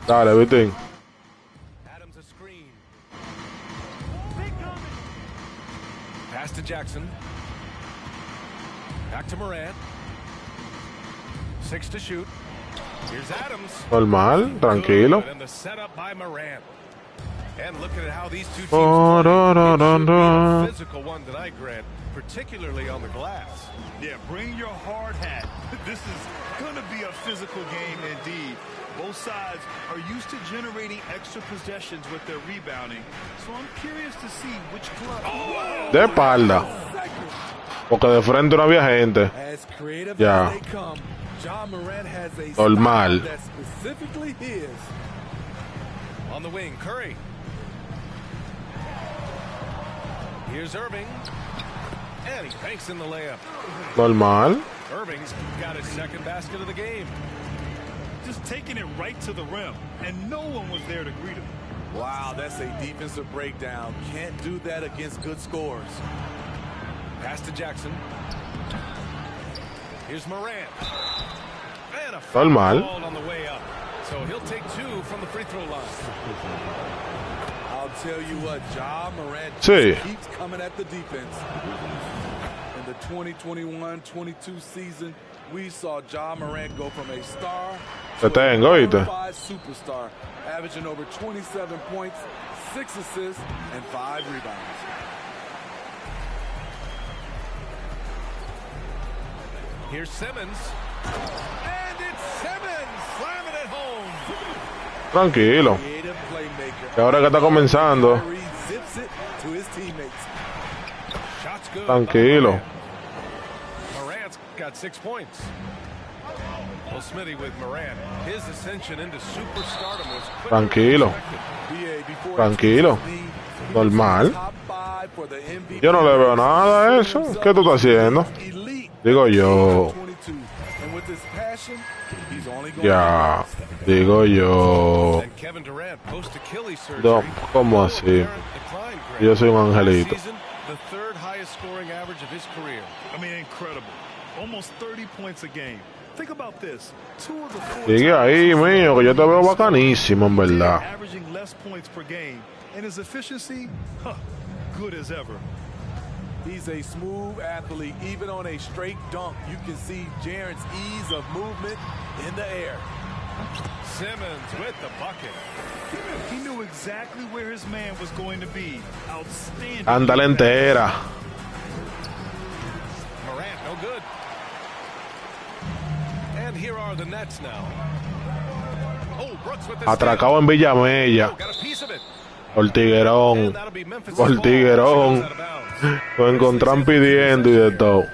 Dale, Vitín. Adams a screen. Pass to Jackson. Back to Morant. 6 to shoot. Here's Adams. Normal, tranquilo. And the setup by Morant. And look at how these two teams Oh, play. no, no, It no, should be no. a physical one tonight, Grant, particularly on the glass. Yeah, bring your hard hat. This is going to be a physical game indeed. Both sides are used to generating extra possessions with their rebounding. So I'm curious to see which club. De espalda. Porque de frente no había gente. As creative Yeah. as they come, John Morant has a Normal. style that's specifically his. On the wing, Curry. Here's Irving. And he banks in the layup. Normal. Irving's got his second basket of the game. Just taking it right to the rim, and no one was there to greet him. Wow, that's a defensive breakdown. Can't do that against good scores. Pass to Jackson. Here's Morant. And a Normal. foul on the way up. So he'll take 2 from the free throw line. I'll tell you what, John Morant Sí. just keeps coming at the defense. In the 2021-22 season, we saw John Morant go from a star Te to a tengo, ¿oíste? bona fide superstar, averaging over 27 points, 6 assists, and 5 rebounds. Here's Simmons. And it's Simmons slamming it home. Tranquilo. Creative playmaker. Que ahora que está comenzando. Kyrie zips it to his teammates. Shots good. Tranquilo. Morant's got 6 points. Well, Smitty with Morant, his ascension into superstardom was quicker than Tranquilo. BA, before Tranquilo. he was Normal. top 5 for the MVP. Yo no le veo nada a eso. ¿Qué tú estás haciendo? Elite Digo yo. 22. And with his passion, he's only going Ya. Digo yo. And Kevin Durant post Achilles surgery. No, ¿cómo así? Apparent decline, Grant. Yo soy un angelito. This season, the 3rd highest scoring average of his career. I mean, incredible. Almost 30 points a game. Think about this. 2 of the 4 Sigue ahí, mío, que yo te veo bacanísimo, en verdad. averaging less points per game. And his efficiency, good as ever. He's a smooth athlete. Even on a straight dunk, you can see Jaren's ease of movement in the air. Simmons with the bucket. He knew exactly where his man was going to be. Outstanding. Ándale entera. Morant, no good. And here are the Nets now. Oh, Brooks with the Atracado en Villamella. steal. Got a piece of it. Por tiguerón. And that'll be Memphis' Por ball. tiguerón. Out of bounds. Lo encontran pidiendo y de todo.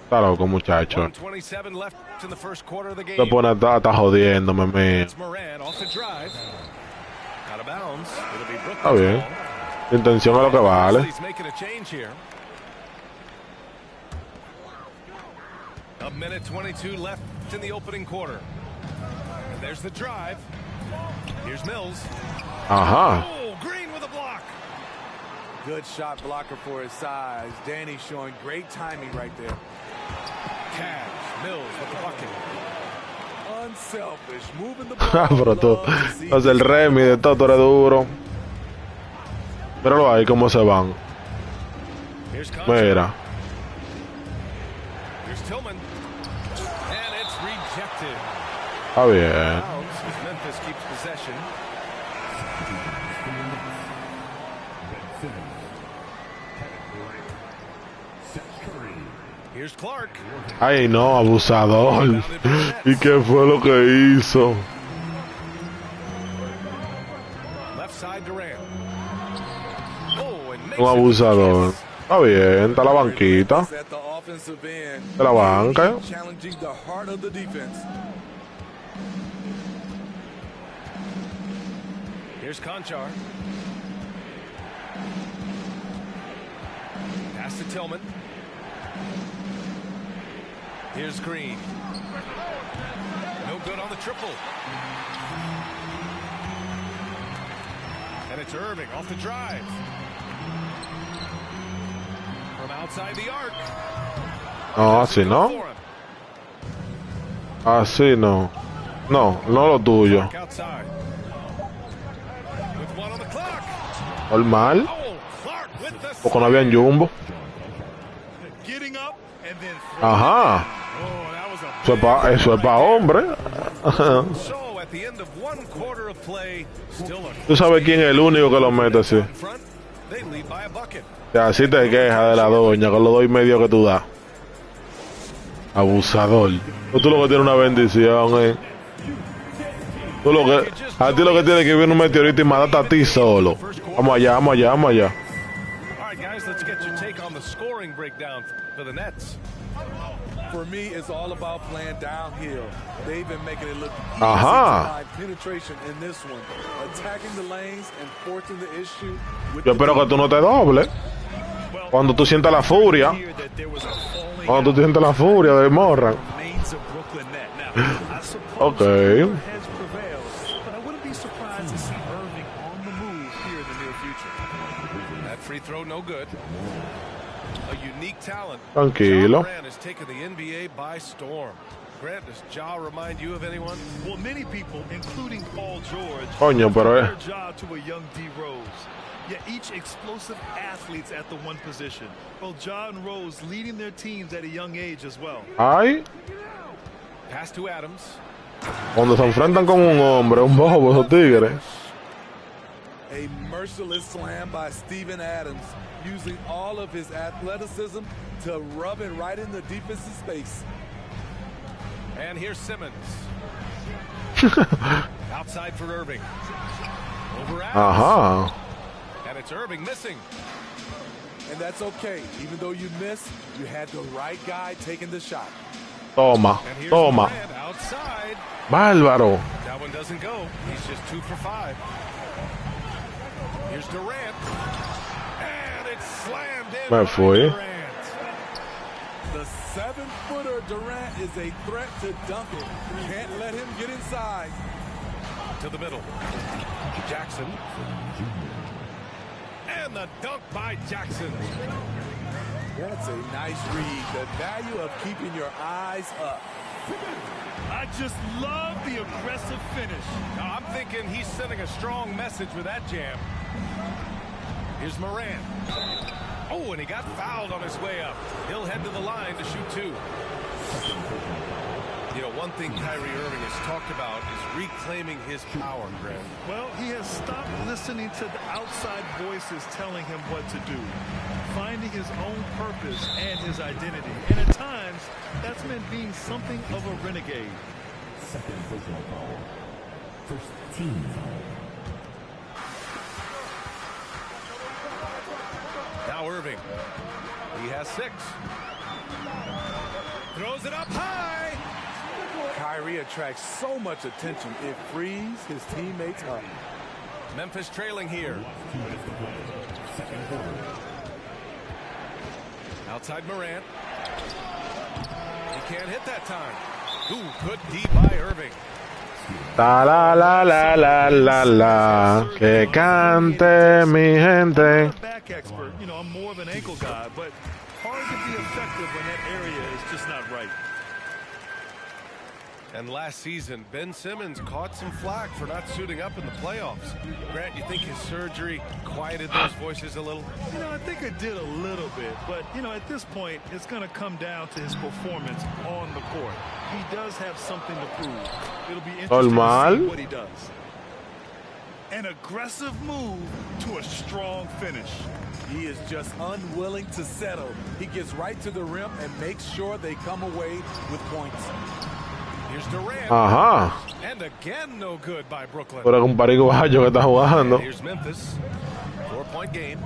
Está loco, muchacho. 1:27 left in the first quarter of the Se game. pone está jodiéndome, mío. It's Morant off the drive. Out of bounds. It'll be Brooks' Está bien. ball. La intención es lo que vale. He's making a change here. A minute 22 left in the opening quarter. And there's the drive. Here's Mills. Ajá. Oh, Green with a block. Good shot blocker for his size. Danny showing great timing right there. Cash, Mills with the bucket. Unselfish, moving the Ah, ball. pero tú Love to see haces el remi de todo, tú eres duro. Míralo ahí cómo se van. Here's Concha. Mira. Here's Tillman. And it's rejected. Está bien. Bounds as Memphis keeps possession. Here's Clark. Ay, no, abusador. ¿Y qué fue lo que hizo? Left side Durant. Oh, and makes Un it. abusador. Está bien, está la banquita. at the offensive end. De la banca. Challenging the heart of the defense. Here's Conchar. Pass to Tillman. Here's Green. No good on the triple. And it's Irving off the drive. From outside the arc. No, así no. For him. Así no. No, no lo tuyo. Clark outside. With one on the clock. Normal. Oh, Clark with the Porque no habían jumbo. Getting up and then Ajá. oh, that was a Eso es pa' hombre. So at the end of one quarter of play, still a Tú sabes quién es el único que lo mete así. in front. They lead by a bucket. Y así te quejas de la doña con los 2.5 que tú das. Abusador. Tú lo que tienes una bendición, Tú lo que, a ti lo que tienes que ver un meteorito y matarte a ti solo. Vamos allá, vamos allá, vamos allá. All right, guys, let's get your take on the scoring breakdown for the Nets. For me, it's all about playing downhill. They've been making it look easy Ajá. to find penetration in this one, attacking the lanes and forcing the issue with Yo espero que tú no te dobles. Cuando tú sientas la furia. here that there was a falling Cuando tú sientas la furia de Morran. remains of Brooklyn net. Now, I suppose Okay. heads prevail, but I wouldn't be surprised to see Irving on the move here in the near future. That free throw, no good. A unique talent. Tranquilo. Ja Morant has taken the NBA by storm. Grant, does Ja remind you of anyone? Well, many people, including Paul George, Coño, pero compare Ja to a young D. Rose. Yet each explosive athletes at the one position. Well, Ja and Rose leading their teams at a young age as well. Ay, Pass to Adams. cuando se enfrentan con un hombre, un bobo, esos tigres. a merciless slam by Steven Adams, using all of his athleticism to rub it right in the defensive space. And here's Simmons. Outside for Irving. Over Adams. Ajá. And it's Irving missing. And that's okay. Even though you missed, you had the right guy taking the shot. Toma, And here's toma. Morant outside. Bárbaro. That one doesn't go. He's just 2 for 5. Here's Durant. And it's slammed in Me by fui. Durant. The 7-footer Durant is a threat to dunk it. Can't let him get inside. To the middle. Jackson. And the dunk by Jackson. That's a nice read. The value of keeping your eyes up. I just love the aggressive finish. Now, I'm thinking he's sending a strong message with that jam. Here's Morant. Oh, and he got fouled on his way up. He'll head to the line to shoot 2. You know, one thing Kyrie Irving has talked about is reclaiming his power, Grant. Well, he has stopped listening to the outside voices telling him what to do, finding his own purpose and his identity. And at times, that's meant being something of a renegade. Second personal foul. First team foul. Now Irving. He has 6. Throws it up high. Kyrie attracts so much attention, it frees his teammates up. Memphis trailing here. Outside Morant. He can't hit that time. Ooh, good D by Irving. Ta la la la la la la. Que cante mi gente. I'm a back expert. You know, I'm more of an ankle guy, but hard to be effective when that area is just not right. And last season, Ben Simmons caught some flack for not suiting up in the playoffs. Grant, you think his surgery quieted those voices a little? You know, I think it did a little bit, but, you know, at this point, it's going to come down to his performance on the court. He does have something to prove. It'll be interesting to see what he does. An aggressive move to a strong finish. He is just unwilling to settle. He gets right to the rim and makes sure they come away with points. Here's Durant. Ajá. And again, no good by Brooklyn. Pero es un parigo que está jugando. And here's Memphis. 4-point game.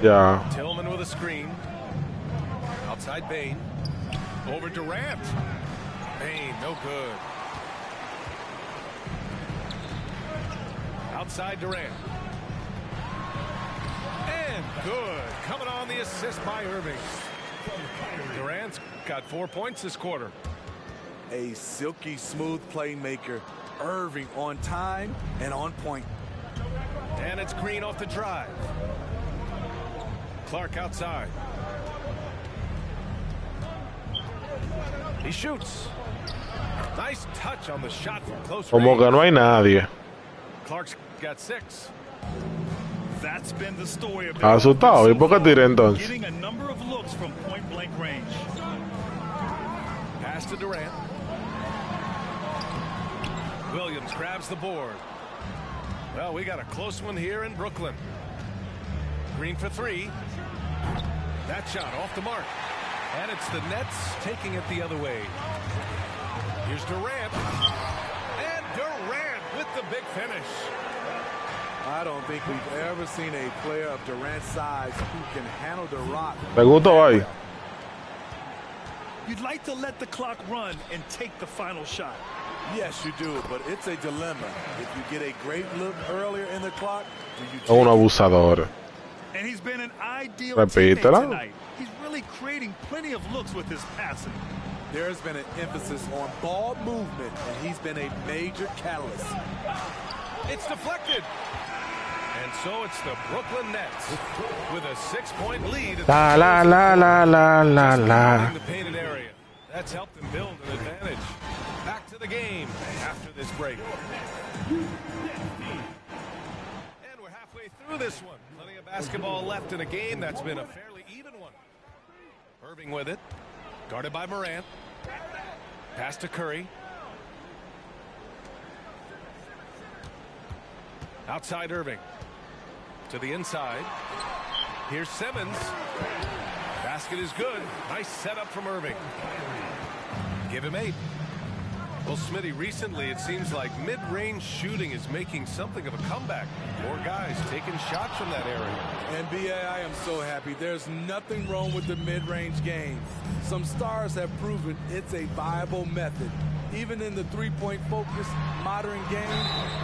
Ya. Tillman with a screen. Outside Bane. Over Durant. Bane, no good. Outside Durant. And good. Coming on the assist by Irving. Durant's got 4 points this quarter. A silky smooth playmaker. Irving on time and on point. And it's Green off the drive. Clark outside. He shoots. Nice touch on the shot from close Como range. que no hay nadie. Clark's got 6. That's been the story of Asustado. ¿Y por qué tiré entonces? getting a number of looks from point blank range. Pass to Durant. Williams grabs the board. Well, we got a close one here in Brooklyn. Green for 3. That shot off the mark. And it's the Nets taking it the other way. Here's Durant. And Durant with the big finish. I don't think we've ever seen a player of Durant's size who can handle the rock. ¿Te gustó ahí? You'd like to let the clock run and take the final shot. Yes, you do, but it's a dilemma. If you get a great look earlier in the clock, do you Es un abusador. And he's been an ideal Repítela. teammate tonight. He's really creating plenty of looks with his passing. There's been an emphasis on ball movement, and he's been a major catalyst. It's deflected. And so it's the Brooklyn Nets with a 6-point lead. La la la la la la la. In the painted area. That's helped them build an advantage. Back to the game after this break. And we're halfway through this one. Plenty of basketball left in a game that's been a fairly even one. Irving with it. Guarded by Morant. Pass to Curry. Outside Irving. To the inside. Here's Simmons. Basket is good. Nice setup from Irving. Give him 8. Well, Smitty, recently it seems like mid-range shooting is making something of a comeback. More guys taking shots from that area. And B.A., I am so happy. There's nothing wrong with the mid-range game. Some stars have proven it's a viable method, even in the three-point focused modern game.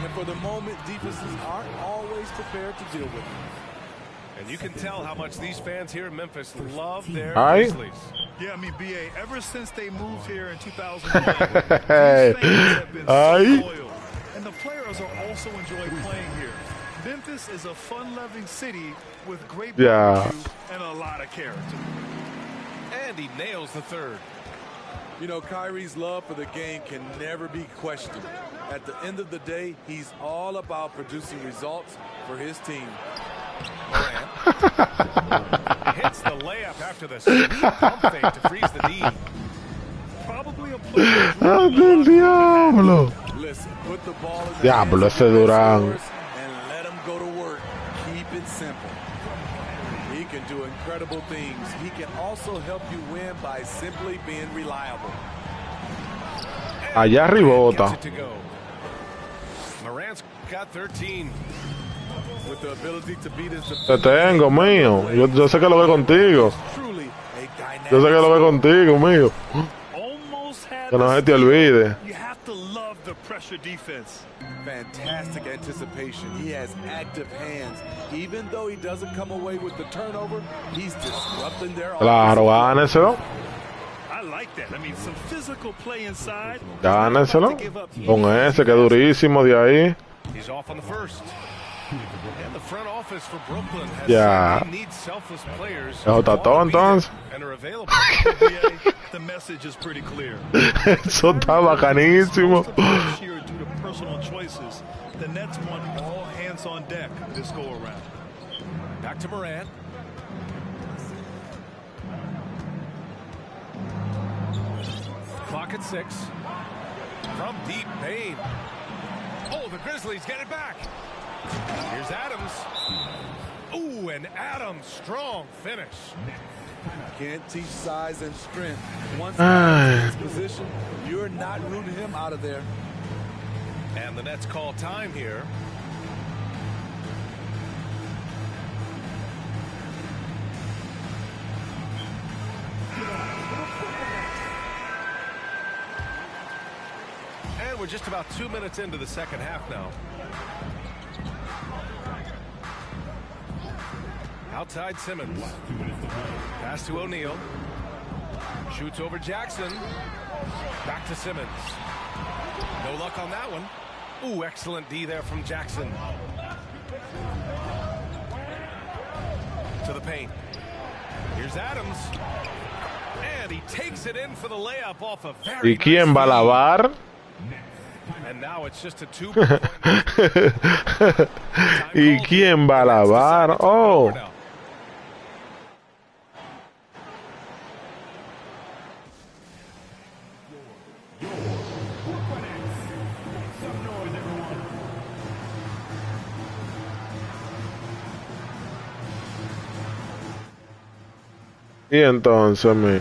And for the moment, defenses aren't always prepared to deal with it. And you can tell how much these fans here in Memphis love their Aye. Grizzlies. Yeah, I mean, B.A., ever since they moved here in 2011, Hey. these fans have been Aye. so loyal. And the players are also enjoying playing here. Memphis is a fun-loving city with great Yeah. barbecue and a lot of character. And he nails the third. You know, Kyrie's love for the game can never be questioned. At the end of the day, he's all about producing results for his team. Morant hits the layup after the sweet pump fake to freeze the D. Probably a player ¡Ah, del diablo! Listen, put the ball in the Diablo, hands ese of the Durán. scorers and let him go to work. Keep it simple. He can do incredible things. He can also help you win by simply being reliable. Allá Gets ribota. it to go. Morant's got 13. With the ability to beat his Te tengo, mío. Yo sé que lo ve contigo. truly a dynamic. Yo sé que lo ve contigo, mío. almost had Que no the se te olvide. You have to love the pressure defense. Fantastic anticipation. He has active hands. Even though he doesn't come away with the turnover, he's disrupting their Claro, gáneselo. I like that. I mean, some physical play inside. Gáneselo. To give up Con ese, que durísimo de ahí. He's off on the first. And the front office for Brooklyn has Yeah. said they need selfless players Eso está todo, entonces. and are available. The message is pretty clear. Eso está bacanísimo. Most of the players here due to personal choices. The Nets want all hands on deck this go around. Back to Morant. Clock at 6. From deep, Payne. Oh, the Grizzlies get it back. Here's Adams. Ooh, and Adams, strong finish. Can't teach size and strength. Once Ah. in his position, you're not rooting him out of there. And the Nets call time here. And we're just about 2 minutes into the second half now. Outside Simmons. Pass to O'Neal. Shoots over Jackson. Back to Simmons. No luck on that one. Ooh, excellent D there from Jackson. To the paint. Here's Adams. And he takes it in for the layup off a very ¿Y quién nice va a lead. lavar? And now it's just a 2 ¿Y quién va a lavar? Oh. Y entonces,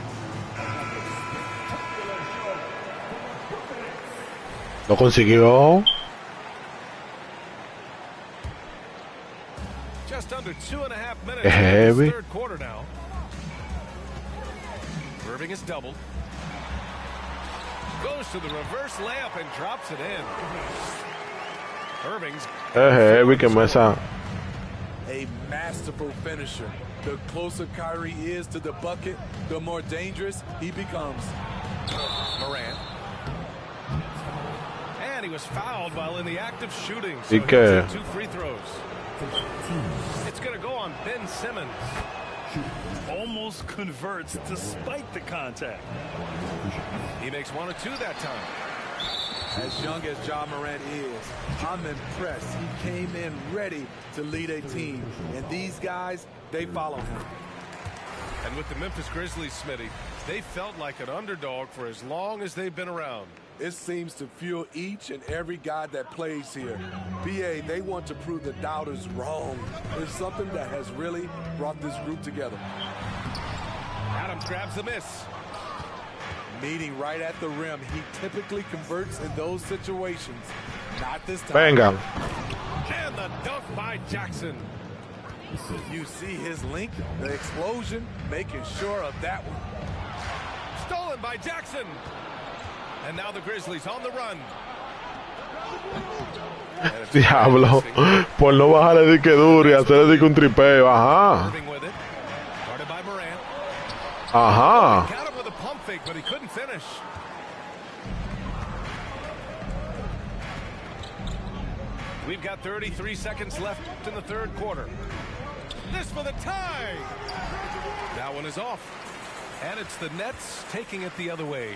lo consiguió. Just under 2.5 minutes Heavy. in the third quarter now. Irving is doubled. Goes to the reverse layup and drops it in. Irving's Heavy que esa. A masterful finisher. The closer Kyrie is to the bucket, the more dangerous he becomes. Morant. And he was fouled while in the act of shooting. So ¿Y he'll qué? take 2 free throws. It's going to go on Ben Simmons. Almost converts despite the contact. He makes 1 or 2 that time. As young as Ja Morant is, I'm impressed. He came in ready to lead a team. And these guys, they follow him. And with the Memphis Grizzlies, Smitty, they felt like an underdog for as long as they've been around. It seems to fuel each and every guy that plays here. BA, they want to prove the doubters wrong. It's something that has really brought this group together. Adams grabs the miss. Meeting right at the rim, he typically converts in those situations. Not this time. Venga. And the dunk by Jackson. You see his link, the explosion, making sure of that one. Stolen by Jackson. And now the Grizzlies on the run. Diablo. Por no bajarle de que duro y hacerle de que un tripeo. Ajá. Irving with it. Guarded by Morant. Ajá. Got him with a pump fake, but he couldn't finish. We've got 33 seconds left in the third quarter. This for the tie. That one is off. And it's the Nets taking it the other way.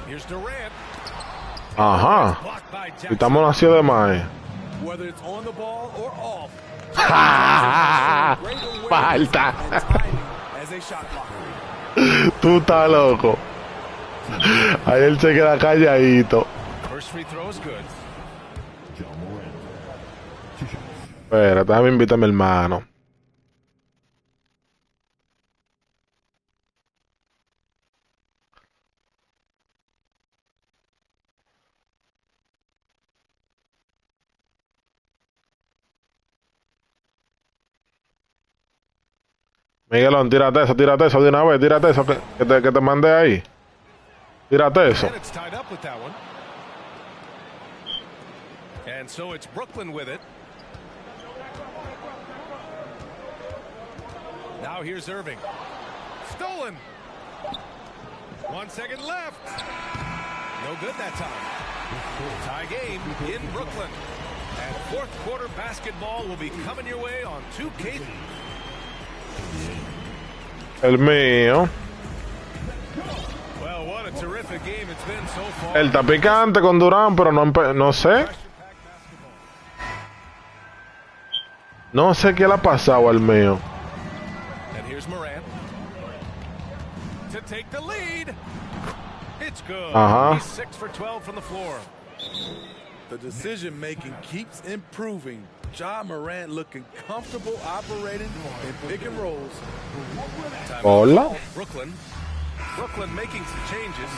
Here's Durant. Ajá. Blocked by Y Jackson. estamos haciendo de más. Whether it's on the ball or off. Falta. And timing as a shot blocker. Tú estás loco. Ahí él se queda calladito. First free throw is good. Ja Morant. 2 shots. Espera, déjame invitar a mi hermano. Miguelón, tírate eso de una vez, tírate eso que te mandé ahí. Tírate eso. And it's tied up with that one. And so it's Brooklyn with it. Now here's Irving. Stolen. 1 second left. No good that time. Tie game in Brooklyn. And fourth quarter basketball will be coming your way on 2K. El mío. Well, what a terrific game it's been so far. El está picante con Durán, pero no sé. No sé qué le ha pasado al mío. And here's Morant to take the lead. It's good. Uh-huh. He's 6 for 12 from the floor. The decision making keeps improving. Ja Morant looking comfortable operating in pick and rolls. Hola. Brooklyn making some changes.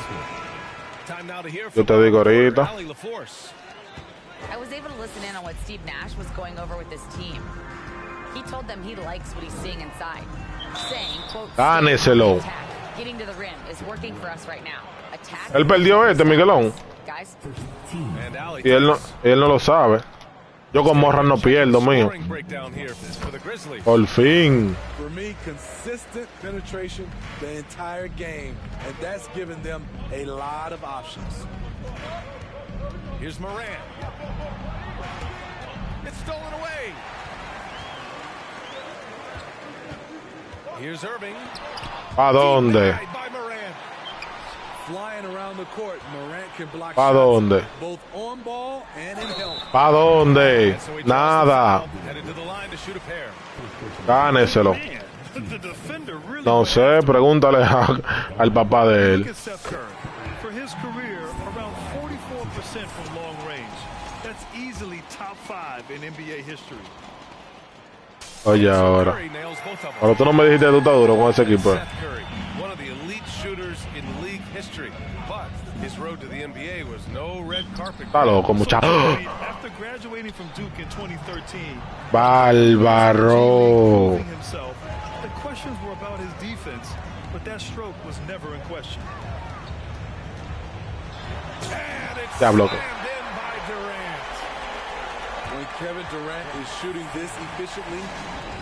Time now to hear Yo from te digo ahorita. Allie LaForce. I was able to listen in on what Steve Nash was going over with this team. He told them he likes what he's seeing inside, saying, quote, Dáneselo. attack, getting to the rim is working for us right now. Attack. Él perdió Miguelón. Guys, And Allie Y él no lo sabe. Yo con Morra no pierdo, mío. scoring breakdown here for the Grizzlies. Por fin. For me, consistent penetration the entire game, and that's given them a lot of options. Here's Morant. It's stolen away. Here's Irving. ¿Pa dónde? Denied by Morant. Flying around the court, Morant can block ¿Pa shots dónde? both on ball and in help. ¿Pa dónde? And so he draws the Nada. foul, headed to the line to shoot a pair. Gáneselo. Man, the defender really No sé, pregúntale al papá de Look él. at Steph Curry. For his career, around 44% from long range. That's easily top 5 in NBA history. Oye, ahora. Curry nails both of them. Ahora tú no me dijiste que tú estás duro con ese equipo. Seth Curry, one of the elite shooters in league history, but his road to the NBA was no red carpet. Está loco, muchacho. After graduating from Duke in 2013, Bárbaro. proving himself, the questions were about his defense, but that stroke was never in question. And it's Diablo. slammed in by Durant. When Kevin Durant is shooting this efficiently,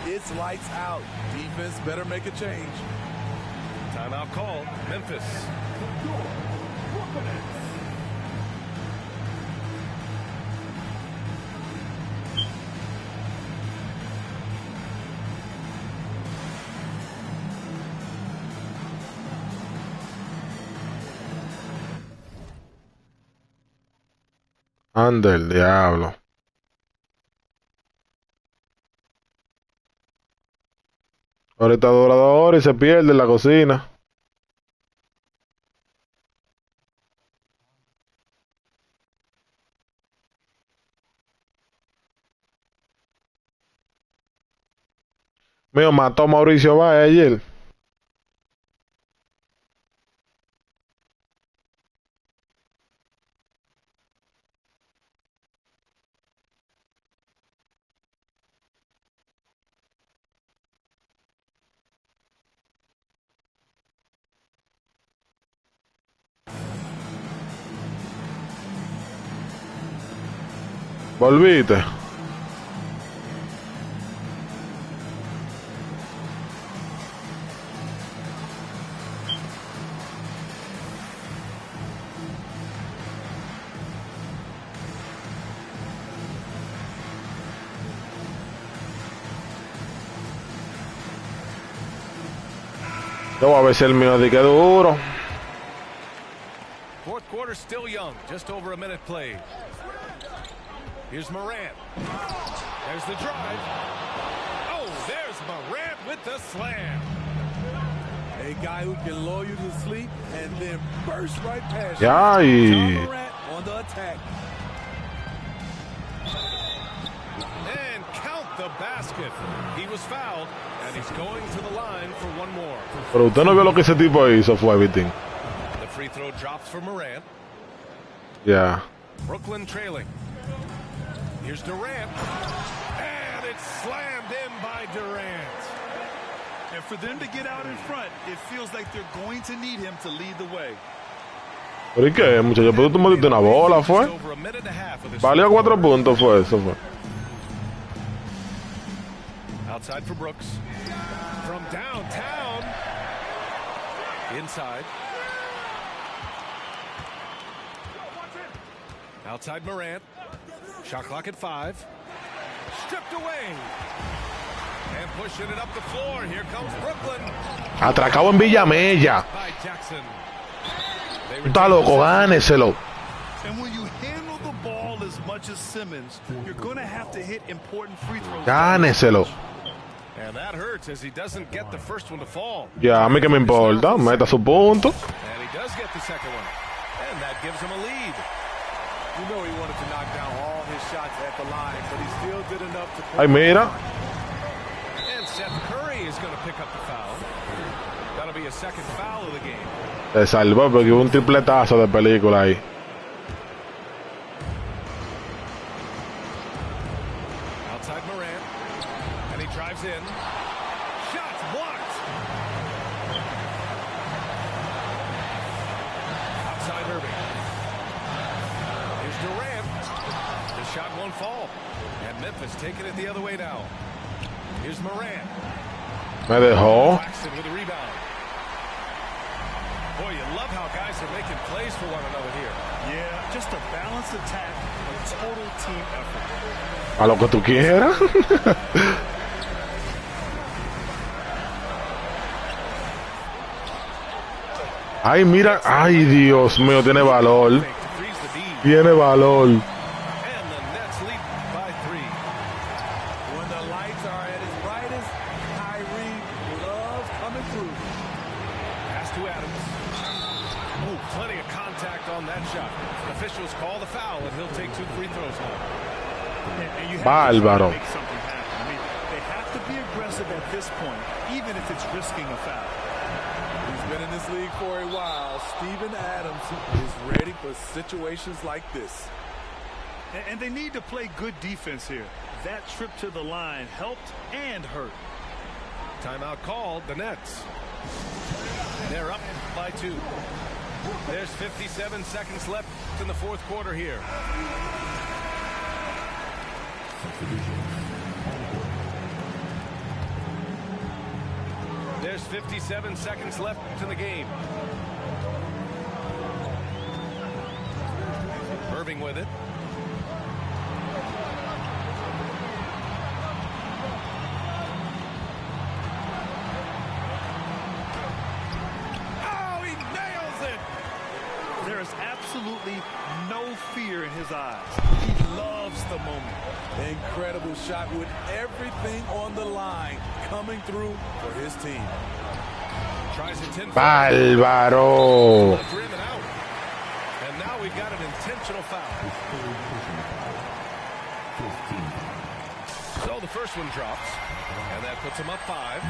it's lights out. Defense better make a change. Timeout call, Memphis. Anda el diablo. Ahorita dura 2 horas y se pierde en la cocina. Mío, mató a Mauricio Báez ayer. Volviste. Yo voy a ver si el mío de que duro. Fourth quarter still young, just over a minute played. Here's Morant. There's the drive. Oh, there's Morant with the slam. A guy who can lull you to sleep and then burst right past you. Ya, John y Morant on the attack. And count the basket. He was fouled, and he's going to the line for one more. pero usted no vio lo que ese tipo hizo, fue everything. The free throw drops for Morant. Ya. Brooklyn trailing. Here's Durant. And it's slammed in by Durant. And for them to get out in front, it feels like they're going to need him to lead the way. ¿Pero y qué, muchacho? Pero tú me diste una bola, Just fue. over a minute and a half of this. Valió 4 puntos, fue eso, fue. Outside for Brooks. From downtown. Inside. Outside Morant. Shot clock at 5. Stripped away. And pushing it up the floor. Here comes Brooklyn Atracado en Villamella. by Jackson. They Tú estás loco, gáneselo. And when you handle the ball as much as Simmons, you're going to have to hit important free throws. Gáneselo. And that hurts as he doesn't get the first one to fall. Ya, a mí que me importa. Meta su punto. And he does get the second one. And that gives him a lead. You know he wanted to knock down all his shots at the line, but he still did enough to Ay, mira. And Seth Curry is going to pick up the foul. That'll be a second foul of the game. Se salvó porque hubo un tripletazo de película ahí. Outside Morant. And he drives in. Shots blocked. Outside Irving. Here's Durant. The shot won't fall. And Memphis taking it the other way now. Here's Morant. Me dejó. Claxton with a rebound. Boy, you love how guys are making plays for one another here. Yeah, just a balanced attack, a total team effort. A lo que tú quieras. Ay, mira. Ay, Dios mío, tiene valor. To freeze the lead. Tiene valor. And the Nets lead by 3. When the lights are at its brightest, Kyrie loves coming through. Pass to Adams. Oh, plenty of contact on that shot. Officials call the foul, and he'll take 2 free throws home. And you have Bárbaro. to make something happen. I mean, they have to be aggressive at this point, even if it's risking a foul. He's been in this league for a while. Steven Adams is ready for situations like this. And they need to play good defense here. That trip to the line helped and hurt. Timeout called, the Nets. They're up by 2. There's 57 seconds left in the fourth quarter here. There's 57 seconds left in the game. Irving with it. Oh, he nails it! There is absolutely no fear in his eyes. He loves the moment. Incredible shot with everything on the line coming through for his team. Tries it 10. Bárbaro. Driven out. And now we've got an intentional foul. So the first one drops. And that puts him up 5.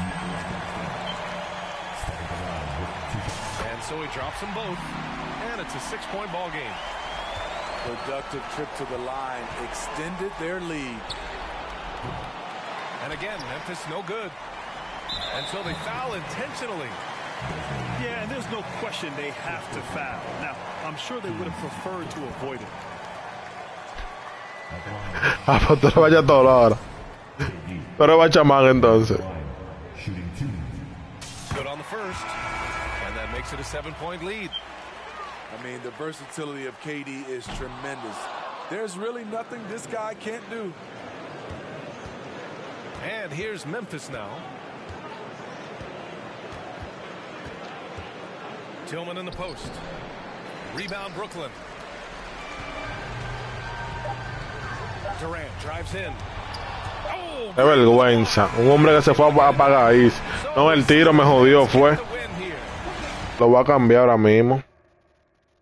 And so he drops them both. And it's a 6-point ball game. Productive trip to the line extended their lead. And again, Memphis no good. Until they foul intentionally. Yeah, and there's no question they have to foul. Now, I'm sure they would have preferred to avoid it. Ah, pues tú no vayas todo ahora. Pero va chamán entonces. Shooting 2. Good on the first. And that makes it a 7-point lead. I mean, the versatility of KD is tremendous. There's really nothing this guy can't do. And here's Memphis now. Tillman in the post. Rebound Brooklyn. Durant drives in. Oh, Qué vergüenza. Un hombre que se fue a apagar ahí. No, el tiro me jodió, fue. the win here. Lo voy a cambiar ahora mismo.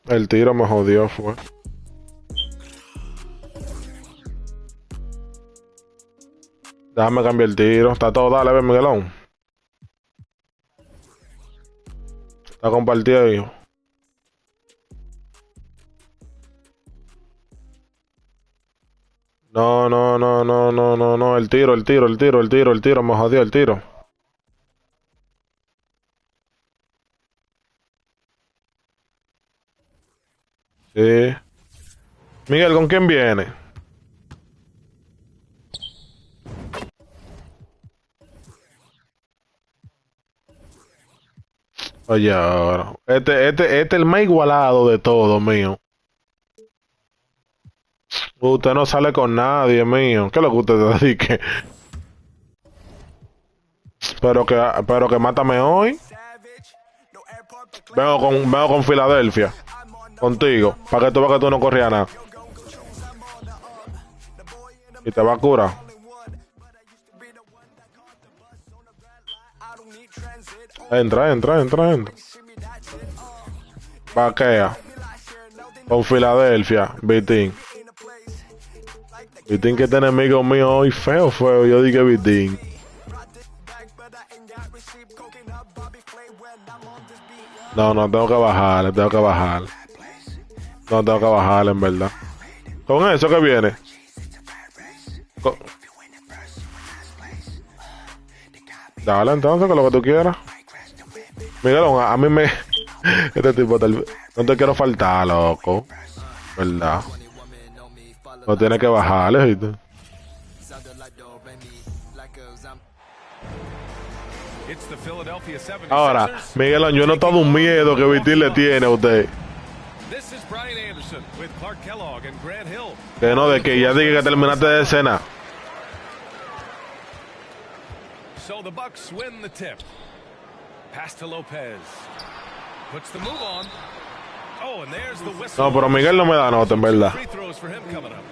El tiro me jodió, fue. Déjame cambiar el tiro. Está todo, dale, ven, Miguelón. Está compartido ahí. No, no, no, no, no, no, no. El tiro me jodió el tiro. Sí. Miguel, ¿con quién viene? Oye, ahora. Este es el más igualado de todo, mío. Usted no sale con nadie, mío. ¿Qué es lo que usted dedique? Pero que mátame hoy. Vengo con Filadelfia. Contigo. Para que tú veas que tú no corrías nada. Y te va a curar. Entra. Vaquea. Con Filadelfia. Vitín. Vitín que este enemigo mío hoy feo. Yo dije Vitín. No, tengo que bajar. No, tengo que bajar, en verdad. Con eso que viene. Dale entonces, con lo que tú quieras. Miguelón, a mí me... Este tipo no te quiero faltar, loco. ¿Verdad? No tiene que bajarle, ¿viste? Ahora, Miguelón, yo he notado un miedo que Vitín le tiene a usted. Que no, de que ya dije que terminaste de escena. So the Bucks win the tip. Pass to Lopez. Puts the move on. Oh, and there's the whistle. No, pero Miguel no me da nota, en verdad. Free throws for him coming up.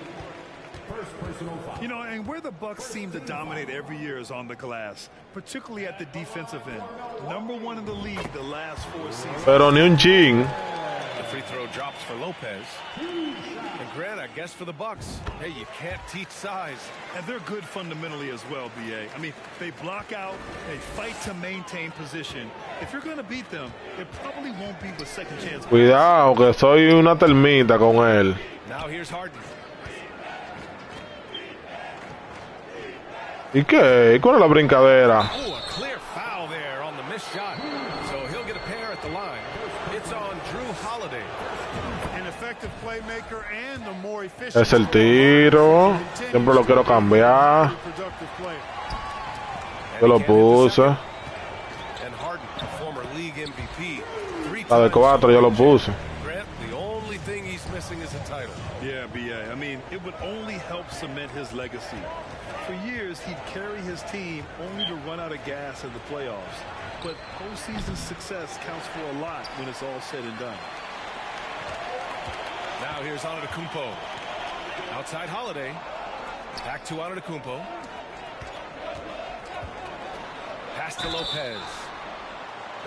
You know, and where the Bucks seem to dominate every year is on the glass, particularly at the defensive end. #1 in the league the last 4 seasons. Pero ni un chin. The free throw drops for Lopez. And Grant, I guess for the Bucks, hey, you can't teach size. And they're good fundamentally as well, B.A. I mean, they block out, they fight to maintain position. If you're going to beat them, it probably won't be with second chance. Cuidado, que soy una termita con él. Now here's Harden. ¿Y qué? ¿Y cuál es la brincadera? Oh, a clear foul there on the missed shot. So he'll get a pair at the line. It's on Drew Holiday. An effective playmaker and the more efficient. Es el tiro. Siempre lo quiero cambiar. Yo lo puse. And Harden, a former league MVP. La de 4 yo lo puse. Grant, the only thing he's missing is a title. Yeah, B.A. I mean, it would only help cement his legacy. For years, he'd carry his team only to run out of gas in the playoffs. But postseason success counts for a lot when it's all said and done. Now here's Antetokounmpo. Outside Holiday. Back to Antetokounmpo. Pass to Lopez.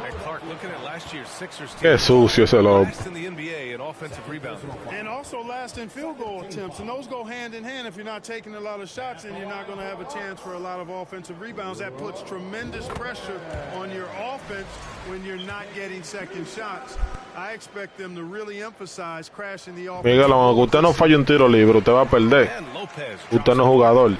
And Clark, looking at last year's Sixers team. Qué sucio ese loco. Last in the NBA in offensive rebounding. And also last in field goal attempts. And those go hand in hand. If you're not taking a lot of shots, then you're not going to have a chance for a lot of offensive rebounds. That puts tremendous pressure on your offense when you're not getting second shots. I expect them to really emphasize crashing the offense. Miguel, aunque usted no falle un tiro libre, usted va a perder. And Lopez. Usted no es jugador.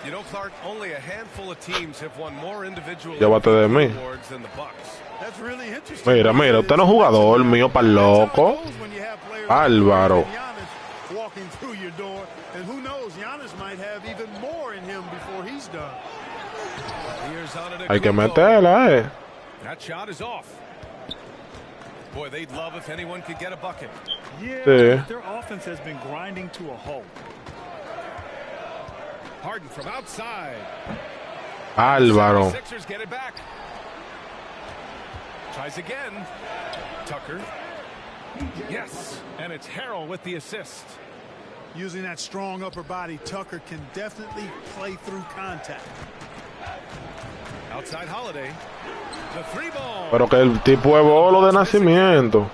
You know, Clark, only a handful of teams have won more individual Llévate de mí. awards than the Bucks. That's really interesting. Mira, mira, usted no es jugador mío para loco. Álvaro. Walking through your door, and who knows, Giannis might have even more in him before he's done. Here's Antetokounmpo. Hay que meterla, That shot is off. Boy, they'd love if anyone could get a bucket. Yeah, Sí. their offense has been grinding to a halt. Harden from outside. Álvaro. Sixers get it back. Tries again. Tucker. Yes, and it's Harrell with the assist. Using that strong upper body, Tucker can definitely play through contact. Outside Holiday. The three ball. Pero que el tipo de bolo de nacimiento.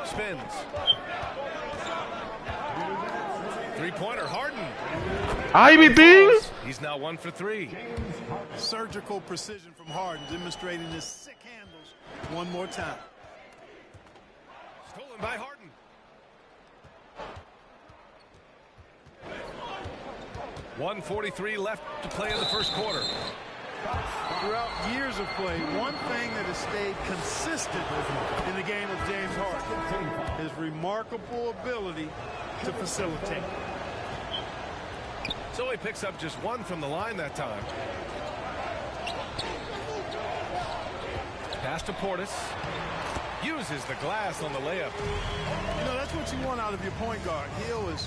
Spins. Three-pointer, Harden. ¡Ay, Vitín! He's now 1 for 3. Surgical precision from Harden, demonstrating his sick handles one more time. Stolen by Harden. .143 left to play in the first quarter. Throughout years of play, one thing that has stayed consistent in the game of James Harden, his remarkable ability to facilitate. So he picks up just 1 from the line that time. Pass to Portis. Uses the glass on the layup. You know, that's what you want out of your point guard. Hill is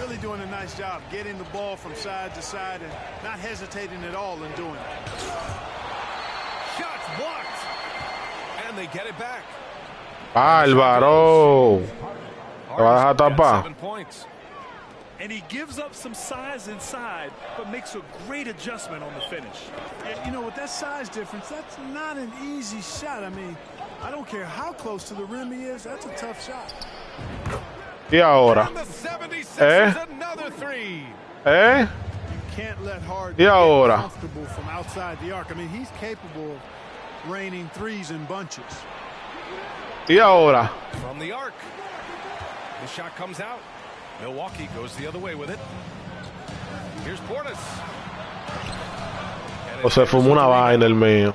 really doing a nice job getting the ball from side to side and not hesitating at all in doing it. Shots blocked. And they get it back. Álvaro. Te va a dejar tapar. 7 points. And he gives up some size inside, but makes a great adjustment on the finish. And, you know, with that size difference, that's not an easy shot. I mean, I don't care how close to the rim he is, that's a tough shot. ¿Y ahora? And the 76ers, another 3. You can't let Harden ¿Y ahora? get comfortable from outside the arc. I mean, he's capable of raining threes in bunches. ¿Y ahora? From the arc. The shot comes out. Milwaukee goes the other way with it. Here's Portis. O se fumó una vaina el mío.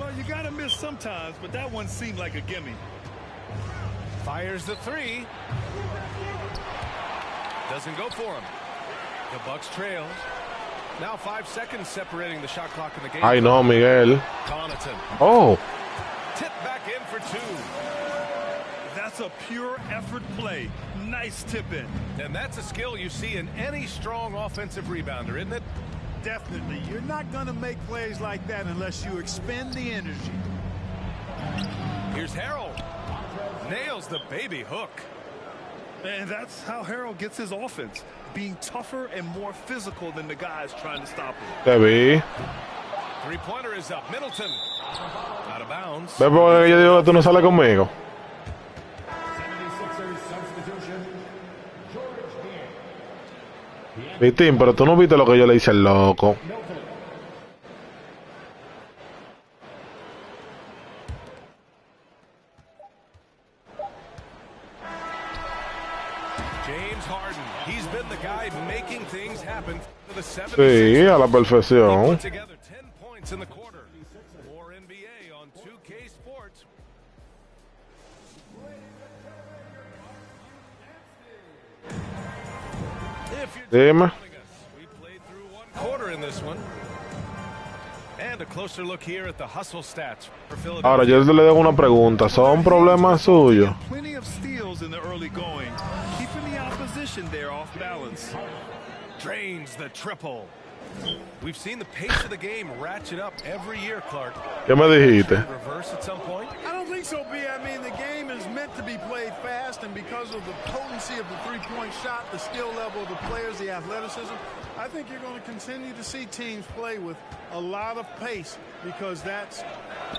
Well, you got to miss sometimes, but that one seemed like a gimme. Fires the 3. Doesn't go for him. The Bucks trail. Now 5 seconds separating the shot clock in the game. Ay, no, Miguel. Connaughton. Oh. Tip back in for 2. That's a pure effort play. Nice tip in. And that's a skill you see in any strong offensive rebounder, isn't it? definitely. You're not going to make plays like that unless you expend the energy. Here's Harold. Nails the baby hook. And that's how Harold gets his offense, being tougher and more physical than the guys trying to stop him. Te vi. Three-pointer is up. Middleton. Out of bounds. ¿Ves por qué yo digo que tú no sales conmigo? 76ers substitution. George Hill. Vitín, pero tú no viste lo que yo le hice al loco. James Harden. He's been the guy making things happen for the 76ers. Sí, a la He perfección. put together 10 points in the quarter. More NBA on 2K Sports. If you're Dime. joining us, we played through one quarter in this one. And a closer look here at the hustle stats for Philadelphia. Ahora yo le dejo una pregunta. ¿Son problemas suyos? Plenty of steals in the early going, keeping the opposition there off balance. Drains the triple. We've seen the pace of the game ratchet up every year, Clark. ¿Qué me dijiste? Reverse at some point. I don't think so, B. I mean, the game is meant to be played fast, and because of the potency of the three-point shot, the skill level of the players, the athleticism, I think you're going to continue to see teams play with a lot of pace because that's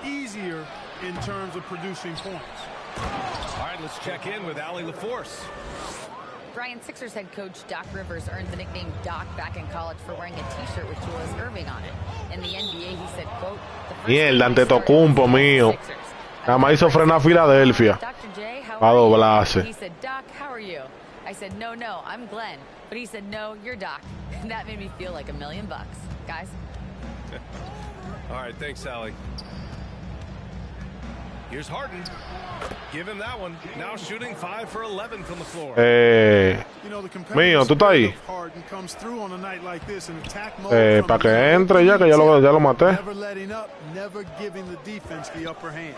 easier in terms of producing points. All right, let's check in with Allie LaForce. Brian, Sixers head coach Doc Rivers earned the nickname Doc back in college for wearing a T-shirt with Julius Erving on it. In the NBA, he said, quote, "The first Mierda, time I Antetokounmpo started mío. Sixers, Nada más hizo frenar a Filadelfia. Dr. J, how Pa' are you?" doblarse. He said, "Doc, how are you?" I said, no, I'm Glenn." But he said, "No, you're Doc." And that made me feel like $1 million. Guys? All right, thanks, Allie. Here's Harden. Give him that one. Now shooting 5 for 11 from the floor. You know, the Mío, ¿tú estás ahí? competitive Harden comes through on a night like this in attack mode from Para que the entre ya, que ya lo maté. never letting up, never giving the defense the upper hand.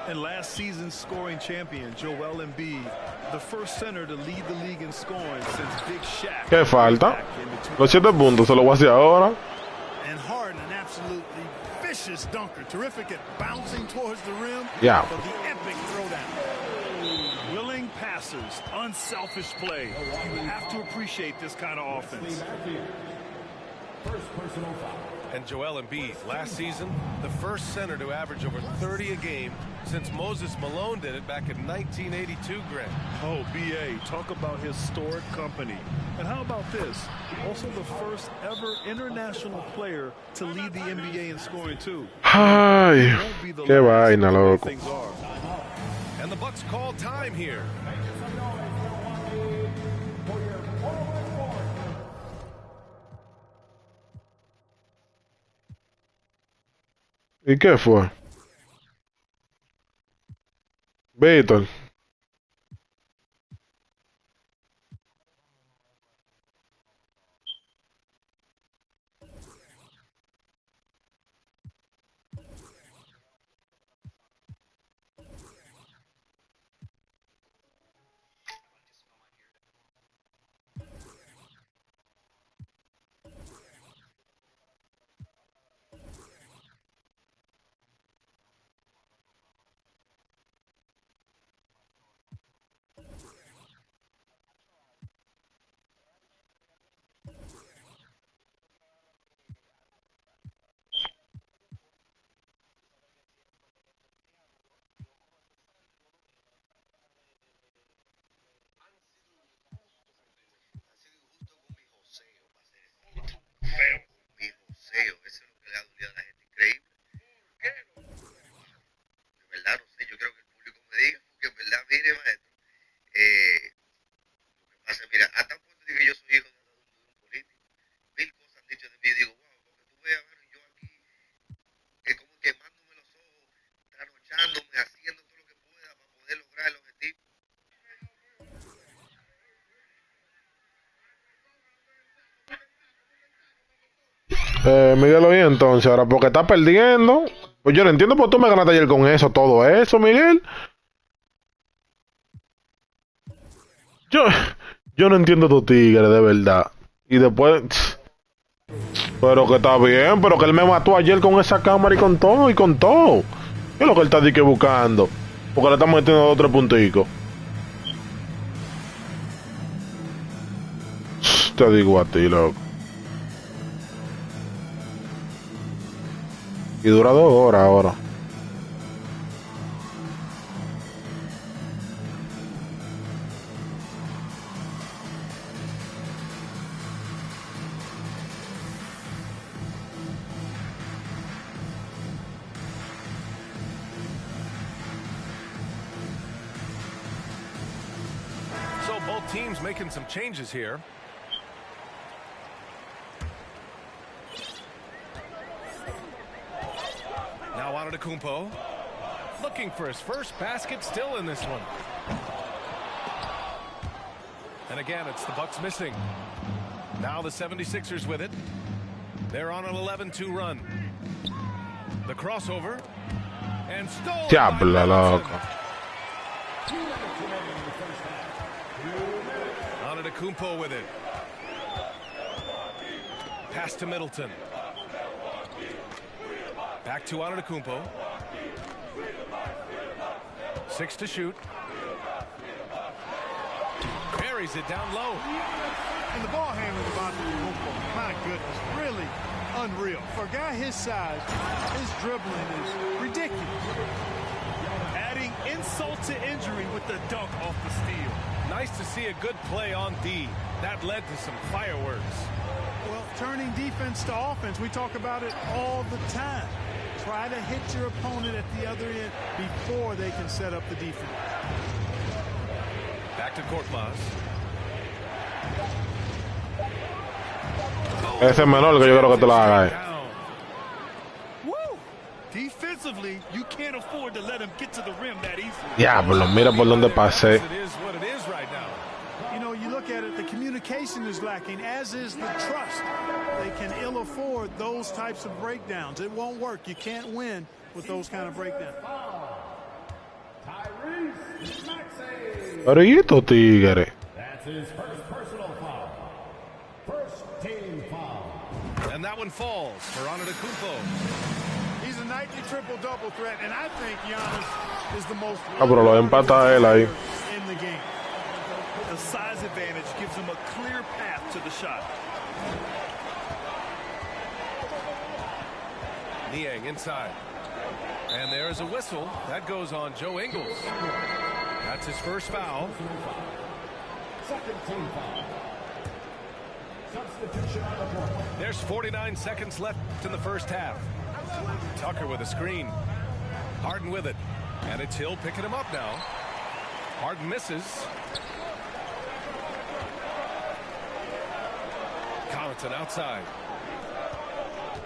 And last season's scoring champion, Joel Embiid, the first center to lead the league in scoring since Big Shaq. ¿Qué falta? Back in the Los 7 puntos se los voy a hacer ahora. And Harden, an absolutely vicious dunker, terrific at bouncing towards the rim. Yeah. But the epic throwdown. Willing passers, unselfish play. You have to appreciate this kind of offense. First personal foul. And Joel Embiid, last season, the first center to average over 30 a game since Moses Malone did it back in 1982, Greg. Oh, B.A., talk about historic company. And how about this? Also the first ever international player to lead the NBA in scoring, too. Ay, Won't be the qué last vaina, the way loco. things are. And the Bucks call time here. ¿Y qué fue? Víctor. Feo, mi joseo, eso es lo que le ha dolido a la gente, increíble. ¿Qué? De verdad, no sé, yo creo que el público me diga, porque en verdad, mire, maestro, lo que pasa, mira, hasta un punto de que yo soy hijo de un político, 1000 cosas han dicho de mí, y digo, wow, porque tú veas, bueno, yo aquí, como quemándome los ojos, trasnochándome, haciendo todo lo que pueda para poder lograr el objetivo. Miguel, oye, entonces, ahora, porque está perdiendo. Pues yo no entiendo por qué tú me ganaste ayer con eso, todo eso, Miguel. Yo no entiendo tu tigre, de verdad. Y después, Pero que está bien, pero que él me mató ayer con esa cámara y con todo, y con todo. ¿Qué es lo que él está dique buscando? Porque le estamos metiendo 2 o 3 punticos. Te digo a ti, loco. Y dura 2 horas ahora. So both teams making some changes here. Now Antetokounmpo, looking for his first basket, still in this one. And again, it's the Bucks missing. Now the 76ers with it. They're on an 11-2 run. The crossover. And stolen by Diablo, loco. Antetokounmpo with it. Pass to Middleton. Back to Antetokounmpo. 6 to shoot. Buries it down low. And the ball handling of Antetokounmpo, my goodness, really unreal. For a guy his size, his dribbling is ridiculous. Adding insult to injury with the dunk off the steal. Nice to see a good play on D. That led to some fireworks. Well, turning defense to offense, we talk about it all the time. Try to hit your opponent at the other end before they can set up the defense. Back to Korkmaz. Ese es menor que yo creo que te lo haga. Down. Woo! Defensively, you can't afford to let him get to the rim that easily. Diablo, mira por donde pasé. It is what it is right now. You know, you look at it, the communication is lacking, as is the trust. They can ill afford those types of breakdowns. It won't work. You can't win with those kind of breakdowns. Pero ¿y estos tigres? That's his first personal foul. First team foul. And that one falls for Antetokounmpo. He's a nightly triple-double threat, and I think Giannis is the most Pero lo empata él ahí. in the game. The size advantage gives him a clear path to the shot. Niang inside. And there is a whistle. That goes on Joe Ingles. That's his first foul. Second team foul. Substitution on the court. There's 49 seconds left in the first half. Tucker with a screen. Harden with it. And it's Hill picking him up now. Harden misses. Connaughton outside.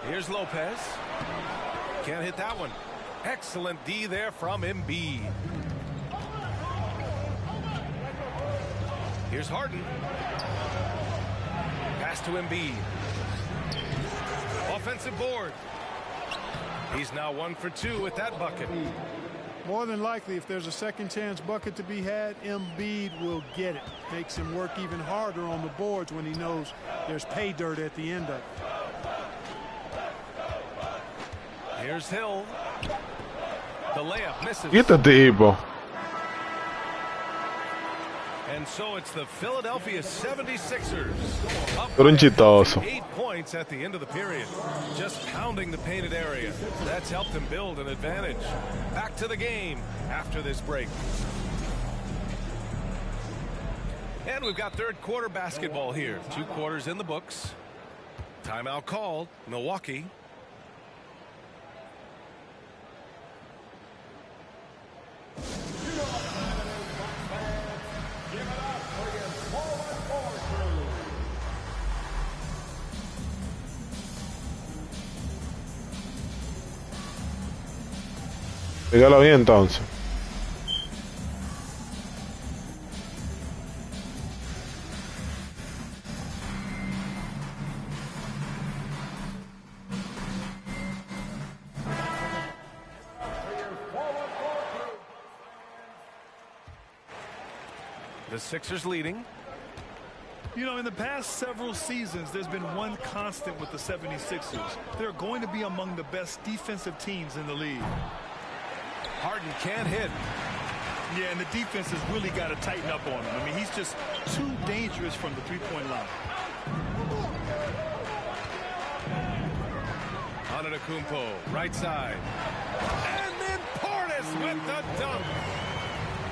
Here's Lopez. Can't hit that one. Excellent D there from Embiid. Here's Harden. Pass to Embiid. Offensive board. He's now 1 for 2 with that bucket. More than likely, if there's a second chance bucket to be had, Embiid will get it. Makes him work even harder on the boards when he knows there's pay dirt at the end of it. Here's Hill. The layup misses. ¿Y este tipo? And so it's the Philadelphia 76ers. Up Pero un chistoso. 8 points at the end of the period. Just pounding the painted area. That's helped them build an advantage. Back to the game after this break. And we've got third quarter basketball here. 2 quarters in the books. Timeout called. Milwaukee. Dígalo bien entonces. The Sixers leading. You know, in the past several seasons, there's been one constant with the 76ers. They're going to be among the best defensive teams in the league. Harden can't hit. Yeah, and the defense has really got to tighten up on him. I mean, he's just too dangerous from the three-point line. Antetokounmpo, right side. And then Portis with the dunk.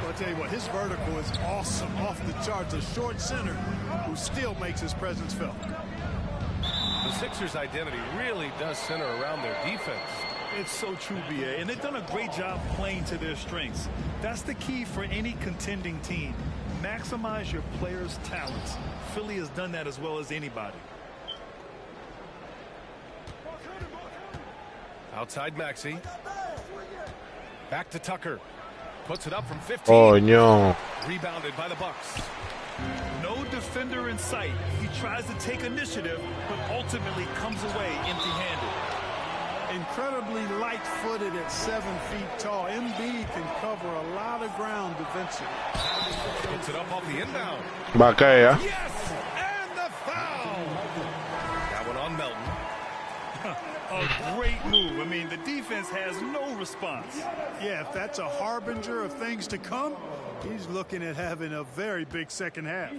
Well, I'll tell you what, his vertical is awesome, off the charts. A short center who still makes his presence felt. The Sixers' identity really does center around their defense. It's so true, B.A., and they've done a great job playing to their strengths. That's the key for any contending team. Maximize your players' talents. Philly has done that as well as anybody. Outside Maxey. Back to Tucker. Puts it up from 15. Oh, no. Rebounded by the Bucks. No defender in sight. He tries to take initiative, but ultimately comes away empty-handed. Incredibly light-footed at 7 feet tall. Embiid can cover a lot of ground defensively. Puts it up off the inbound. Vaquea. Yes! And the foul! That one on Melton. A great move. I mean, the defense has no response. Yeah, if that's a harbinger of things to come, he's looking at having a very big second half.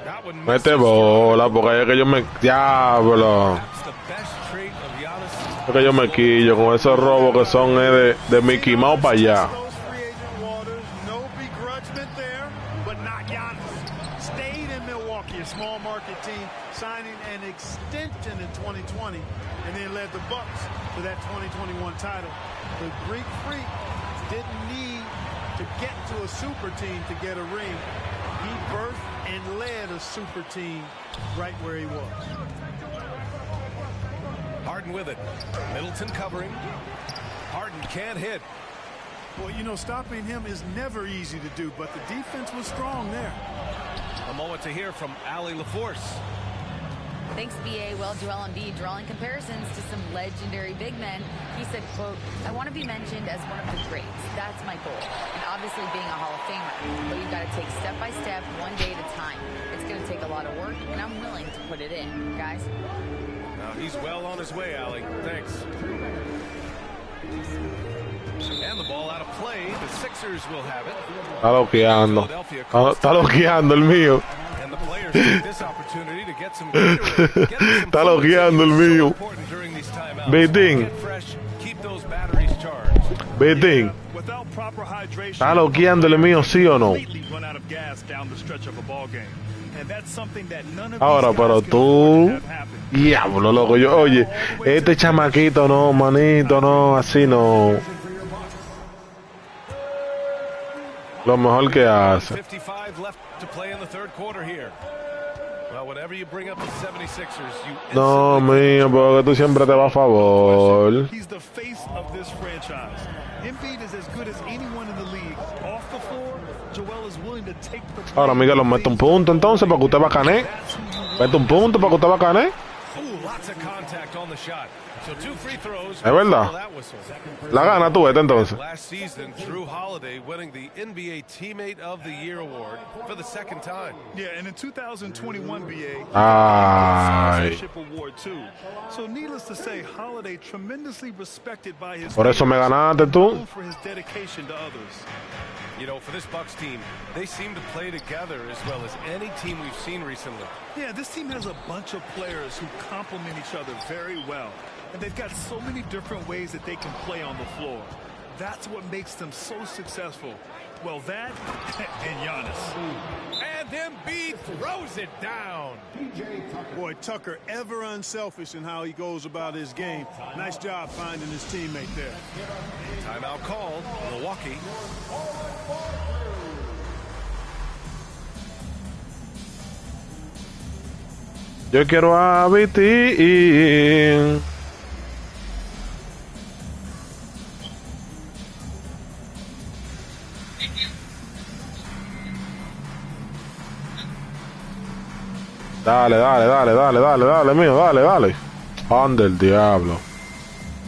That one Mete bola, porque es que yo me... Diablo. That's the best trait of Giannis. Es que yo me quillo con esos robos que son de Mickey Mouse para allá. Those free agent waters, no begrudgment there, but not Giannis. Stayed in Milwaukee, a small market team, signing an extension in 2020, and then led the Bucks to that 2021 title. The Greek Freak didn't need to get to a super team to get a ring. He birthed and led a super team right where he was. Harden with it. Middleton covering. Harden can't hit. Well, you know, stopping him is never easy to do, but the defense was strong there. A moment to hear from Allie LaForce. Thanks, B.A. Well, Joel Embiid drawing comparisons to some legendary big men. He said, quote, I want to be mentioned as one of the greats. That's my goal. And obviously being a Hall of Famer. But you've got to take step by step, one day at a time. It's going to take a lot of work, and I'm willing to put it in. Guys? Now he's well on his way, Allie. Thanks. And the ball out of play. The Sixers will have it. Está loqueando. Está loqueando el mío. And the players take this opportunity to get some Gatorade. Get some Está loqueando el mío. important during these timeouts. Betín. Get fresh. Keep those batteries charged. Betín. Without proper hydration, ¿Está loqueando el mío, sí o no? completely run out of gas down the stretch of a ball game. And that's something that none of Ahora, these pero guys can tú... have happen. Diablo, loco. Yo, oye, este chamaquito no, manito, no, así no. Lo mejor que hace. 55 left to play in the third quarter here. Well, whenever you bring up the 76ers, you No, mío, porque tú siempre te vas a favor. He's the face of this franchise. Embiid is as good as anyone in the league. Off the floor, Joel is willing to take the... Ahora, Miguel, mete un punto entonces para que usted bacane. Mete un punto para que usted bacane. Ooh, lots of contact on the shot. So 2 free throws. Es verdad. That whistle. La gana tú, vete entonces. Last season, Drew Holiday winning the NBA Teammate of the Year award for the second time. Yeah, and in 2021, BA, Ay. sponsorship award too. So needless to say, Holiday tremendously respected by his Por eso me ganaste tú. known for his dedication to others. You know, for this Bucks team, they seem to play together as well as any team we've seen recently. Yeah, this team has a bunch of players who complement each other very well. And they've got so many different ways that they can play on the floor. That's what makes them so successful. Well, that and Giannis. And Embiid throws it down. Boy, Tucker ever unselfish in how he goes about his game. Nice job finding his teammate there. Timeout called. Milwaukee. Yo quiero a Vitín. Dale, dale, dale, dale, dale, dale, mío, dale, dale. Ande el diablo.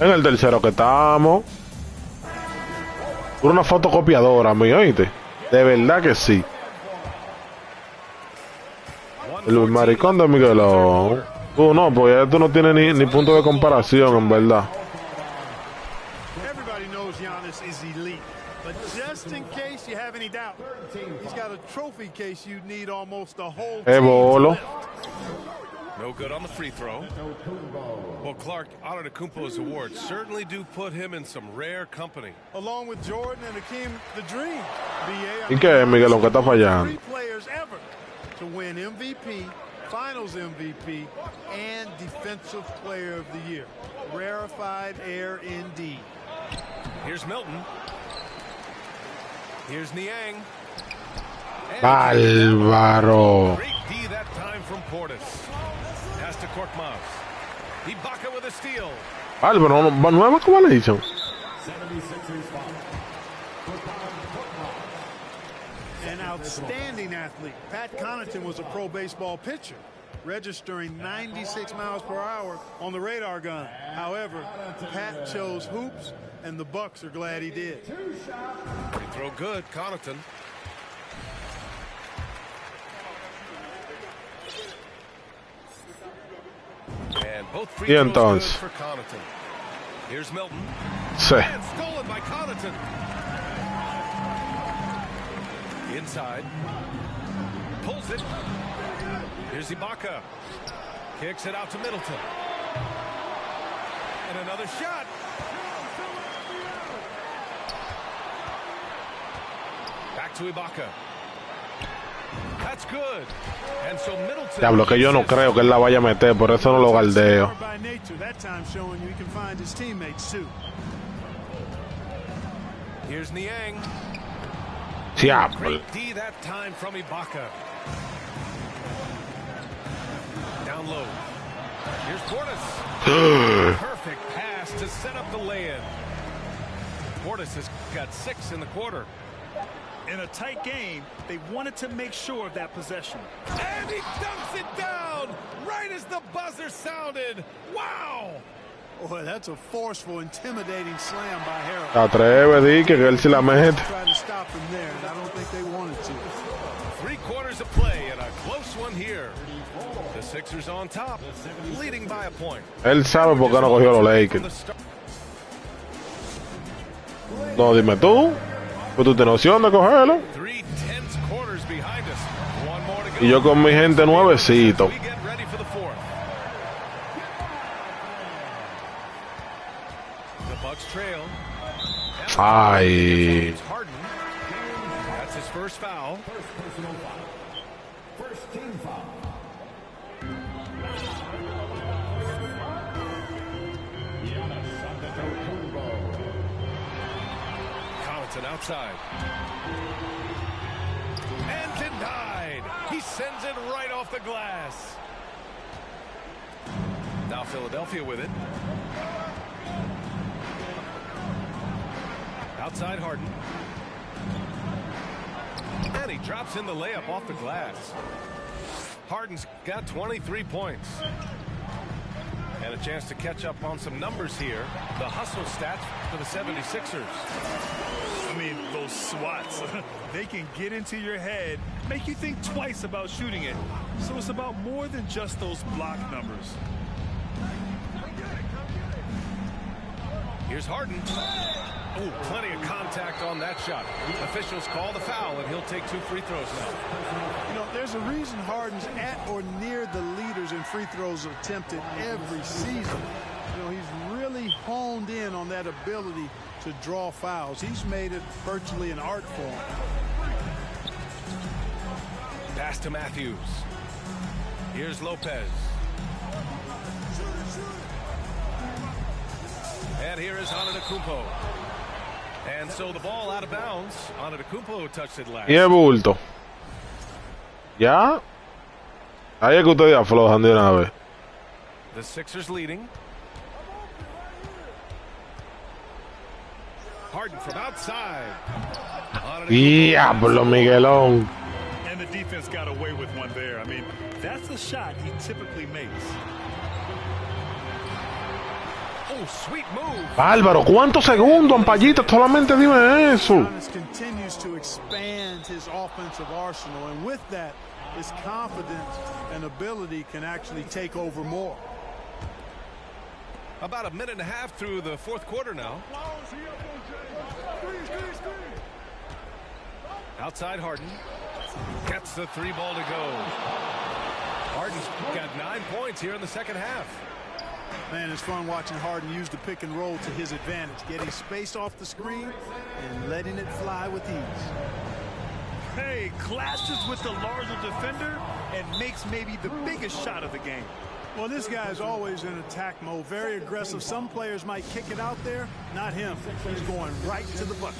En el tercero que estamos. Por una fotocopiadora, mío, ¿oíste? De verdad que sí. El maricón de Miguelón. Tú no, porque ya tú no tienes ni punto de comparación, en verdad. Everybody knows Giannis is elite, but just in case you have any doubt, he's got a trophy case you need almost the whole team to Bolo. lift. No good on the free throw. Well, Clark, Antetokounmpo's awards certainly do put him in some rare company. Along with Jordan and Hakeem the Dream. ¿Y qué es, Miguelón, que está fallando? Three players ever to win MVP, Finals MVP, and Defensive Player of the Year. Rarefied air indeed. Here's Milton. Here's Niang. Bárbaro. Great D that time from Portis. Pass to Korkmaz. Ibaka with a steal. Bárbaro, ¿no es como le dicen? 76ers foul. An outstanding athlete. Pat Connaughton was a pro baseball pitcher, registering 96 miles per hour on the radar gun. However, Pat chose hoops, and the Bucks are glad he did. Free throw good, Connaughton. And both free throws good for Connaughton. Here's Milton. Sí. And stolen by Connaughton. Inside. Pulls it. Here's Ibaka. Kicks it out to Middleton. And another shot. Back to Ibaka. That's good. And so Middleton. Diablo, que yo no creo que él la vaya a meter, por eso no lo galdeo. By nature, that time showing you he can find his teammates too. Here's Niang. Diablo. Great D that time from Ibaka. Down low. Here's Portis. Perfect pass to set up the lay-in. Portis has got 6 in the quarter. In a tight game, they wanted to make sure of that possession. And he dumps it down right as the buzzer sounded. Wow! Boy, that's a forceful, intimidating slam by Harold. Atreve, di que él sí la mete. Tried to stop him there, and I don't think they wanted to. 3 quarters of play and a close one here. The Sixers on top, leading by a point. Él sabe por qué no cogió los Lakers. No, dime tú. Pues tú tienes opción de cogerlo. 3 tense quarters behind us. One more to go. Y yo con mi gente nuevecito. We get ready for the 4th. The Bucks trail. Ay. Harden. That's his first foul. First personal foul. First team foul. Giannis Antetokounmpo. Connaughton outside. And denied. He sends it right off the glass. Now Philadelphia with it. Outside Harden. And he drops in the layup off the glass. Harden's got 23 points. And a chance to catch up on some numbers here. The hustle stats for the 76ers. I mean, those swats, they can get into your head, make you think twice about shooting it. So it's about more than just those block numbers. Here's Harden. Oh, plenty of contact on that shot. Officials call the foul, and he'll take 2 free throws now. You know, there's a reason Harden's at or near the leaders in free throws attempted every season. You know, he's really honed in on that ability to draw fouls. He's made it virtually an art form. Pass to Matthews. Here's Lopez. And here is Antetokounmpo. And so the ball out of bounds. Antetokounmpo touched it last. Y el bulto. ¿Ya? Ahí es que ustedes aflojan de una vez. The Sixers leading. Harden from outside. Diablo, Miguelón. And the defense got away with one there. I mean, that's the shot he typically makes. Oh, sweet move. Bárbaro, ¿cuántos segundos, Ampallita? Solamente dime eso. Giannis continues to expand his offensive arsenal, and with that, his confidence and ability can actually take over more. About a minute and a half through the fourth quarter now. Outside Harden. Gets the three ball to go. Harden's got 9 points here in the second half. Man, it's fun watching Harden use the pick and roll to his advantage, getting space off the screen and letting it fly with ease. Hey, clashes with the larger defender and makes maybe the biggest shot of the game. Well, this guy is always in attack mode, very aggressive. Some players might kick it out there, not him. He's going right to the bucket.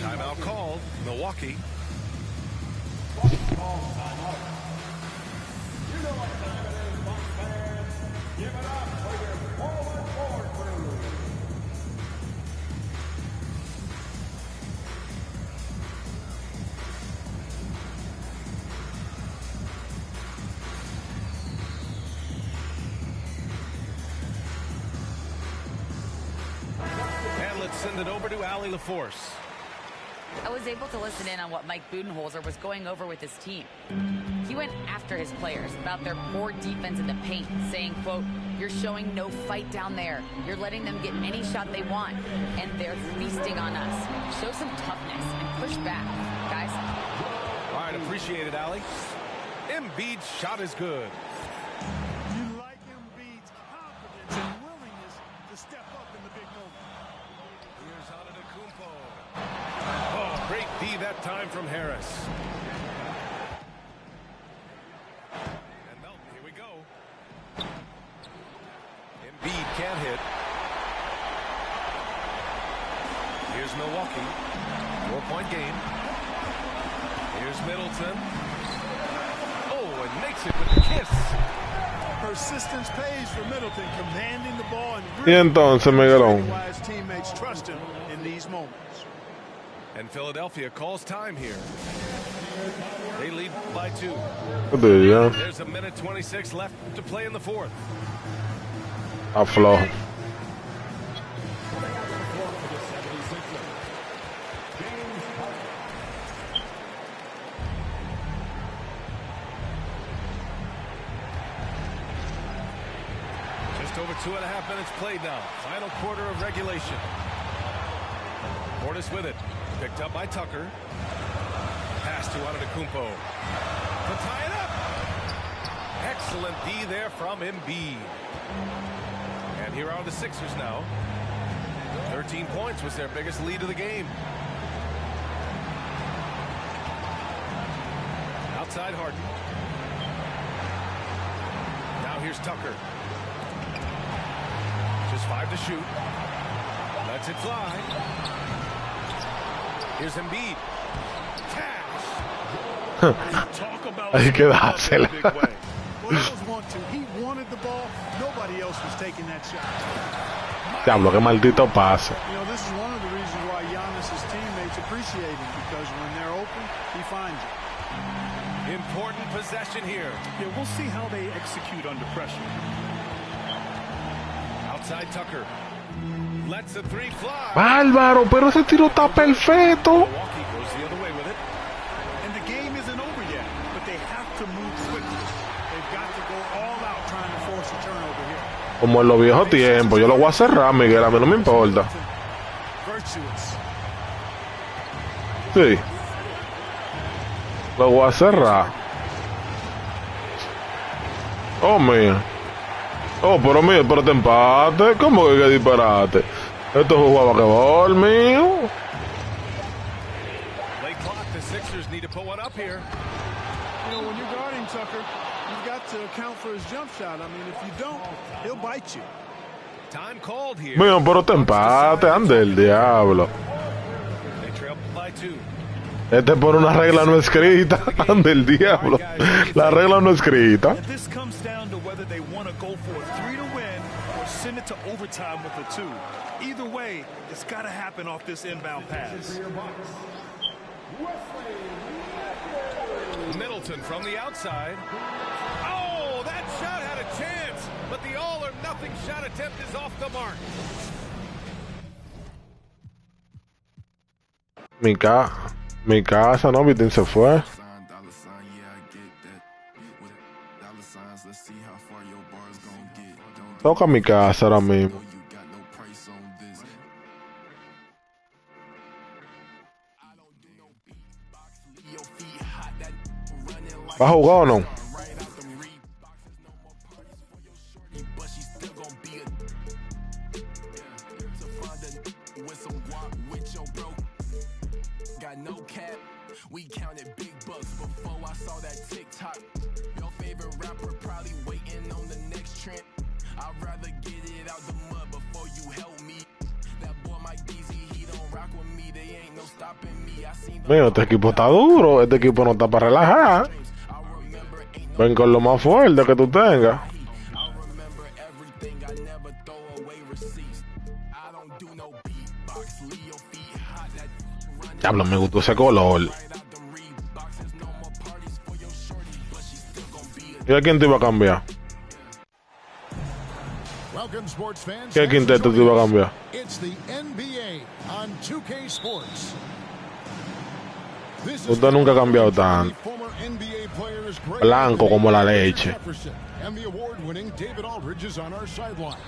Timeout called. Milwaukee. Give it up for your forward crew. And let's send it over to Allie LaForce. I was able to listen in on what Mike Budenholzer was going over with his team. He went after his players about their poor defense in the paint, saying, quote, "You're showing no fight down there. You're letting them get any shot they want, and they're feasting on us. Show some toughness and push back, guys." All right, appreciate it, Allie. Embiid's shot is good. You like Embiid's confidence and willingness to step up in the big moment. Here's Antetokounmpo. Oh, great D that time from Harris. And Melton, here we go. Embiid can't hit. Here's Milwaukee. 4-point game. Here's Middleton. Oh, and makes it with the kiss. Persistence pays for Middleton, commanding the ball and Y entonces, Miguelón. why his teammates trust him in these moments. And Philadelphia calls time here. They lead by 2. Yeah. There's a minute 26 left to play in the fourth. Aflojo. Just over 2.5 minutes played now. Final quarter of regulation. Portis with it. Picked up by Tucker. Pass to Antetokounmpo. To tie it up. Excellent D there from Embiid. And here are the Sixers now. 13 points was their biggest lead of the game. Outside Harden. Now here's Tucker. Just 5 to shoot. Lets it fly. Here's Embiid. Cash. Talk about Hay que dársela. Well, that was 1-2. He wanted the ball. Nobody else was taking that shot. Diablo, qué maldito pase. You know, this is one of the reasons why Giannis' teammates appreciate him, because when they're open, he finds it. Important possession here. Yeah, we'll see how they execute under pressure. Outside Tucker. Lets the three fly. Bárbaro, pero ese tiro está perfecto. Milwaukee goes the other way with it. And the game isn't over yet, but they have to move quickly. They've got to go all out trying to force a turnover here. Como en los viejos tiempos. Yo lo voy a cerrar, Miguel. A mí no me importa. Virtuous. Sí. Lo voy a cerrar. Oh, mío. Oh, pero mío, pero te empate. ¿Cómo que disparate? Esto jugaba que bol, mío. Late clock. The Sixers need to put one up here. You know, when you're guarding Tucker, you've got to account for his jump shot. I mean, if you don't, he'll bite you. Time called here. Mío, pero te empate. Ande el diablo. They trail by 2. Este por una regla no escrita. Ande el diablo. La regla no escrita. This comes down to whether they want to go for a 3 to win or send it to overtime with a 2. Either way, it's got to happen off this inbound pass. Middleton from the outside. Oh, that shot had a chance. but the all-or-nothing shot attempt is off the mark. Mi casa, ¿no? Vitín se fue. Toca mi casa ahora mismo. ¿Va a jugar o no? We counted big bucks before I saw that TikTok. Your favorite rapper probably waiting on the next trend. I'd rather get it out the mud before you help me. That boy Mike Deasy, he don't rock with me. They ain't no stopping me. I seen Mío, este equipo está duro. Este equipo no está para relajar. Ven con lo más fuerte que tú tengas. Diablo, me gustó ese color. ¿Y a quién te iba a cambiar? Welcome, sports fans. ¿Qué quinteto te iba a cambiar? It's the NBA on 2K Sports. Usted nunca ha cambiado tan blanco como la leche. And the award-winning David Aldridge is on our sideline.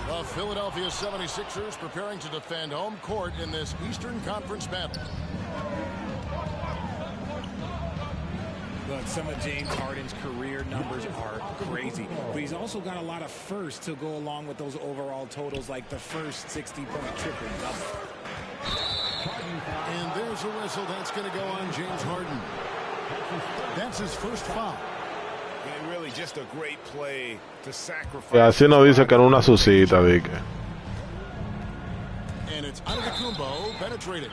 The Philadelphia 76ers preparing to defend home court in this Eastern Conference battle. Look, some of James Harden's career numbers are crazy, but he's also got a lot of firsts to go along with those overall totals, like the first 60-point triple-double. And there's a whistle that's going to go on James Harden. That's his first foul. And really just a great play to sacrifice. Y así nos dice que en una suscita, Dique. And it's Antetokounmpo penetrating.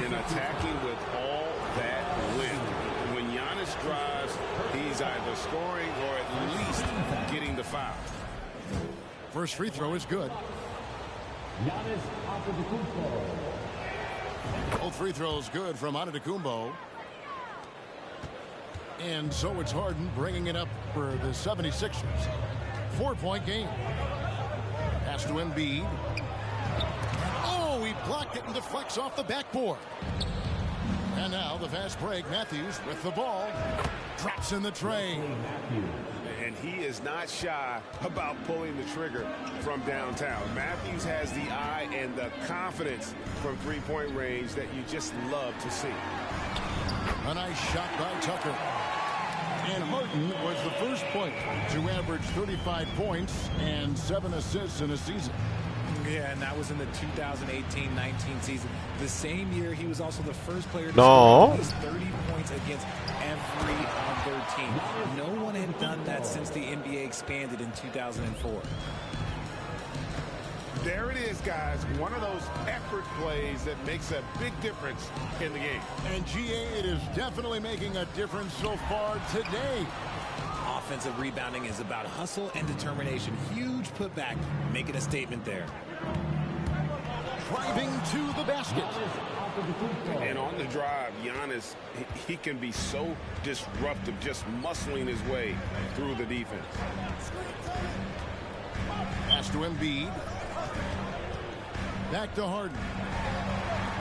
And attacking with all that wind. When Giannis drives, he's either scoring or at least getting the foul. First free throw is good. Both free throws good from Antetokounmpo. And so it's Harden bringing it up for the 76ers. 4-point game. Pass to Embiid. Oh, he blocked it and deflects off the backboard. And now the fast break. Matthews with the ball. Drops in the tray. And he is not shy about pulling the trigger from downtown. Matthews has the eye and the confidence from three-point range that you just love to see. A nice shot by Tucker. And Harden was the first player to average 35 points and 7 assists in a season. Yeah, and that was in the 2018-19 season. The same year, he was also the first player to score at least 30 points against every other team. No one had done that since the NBA expanded in 2004. There it is, guys. One of those effort plays that makes a big difference in the game. And GA, it is definitely making a difference so far today. Offensive rebounding is about hustle and determination. Huge putback, making a statement there. Driving to the basket. And on the drive, Giannis, he can be so disruptive, just muscling his way through the defense. Pass to Embiid. Back to Harden.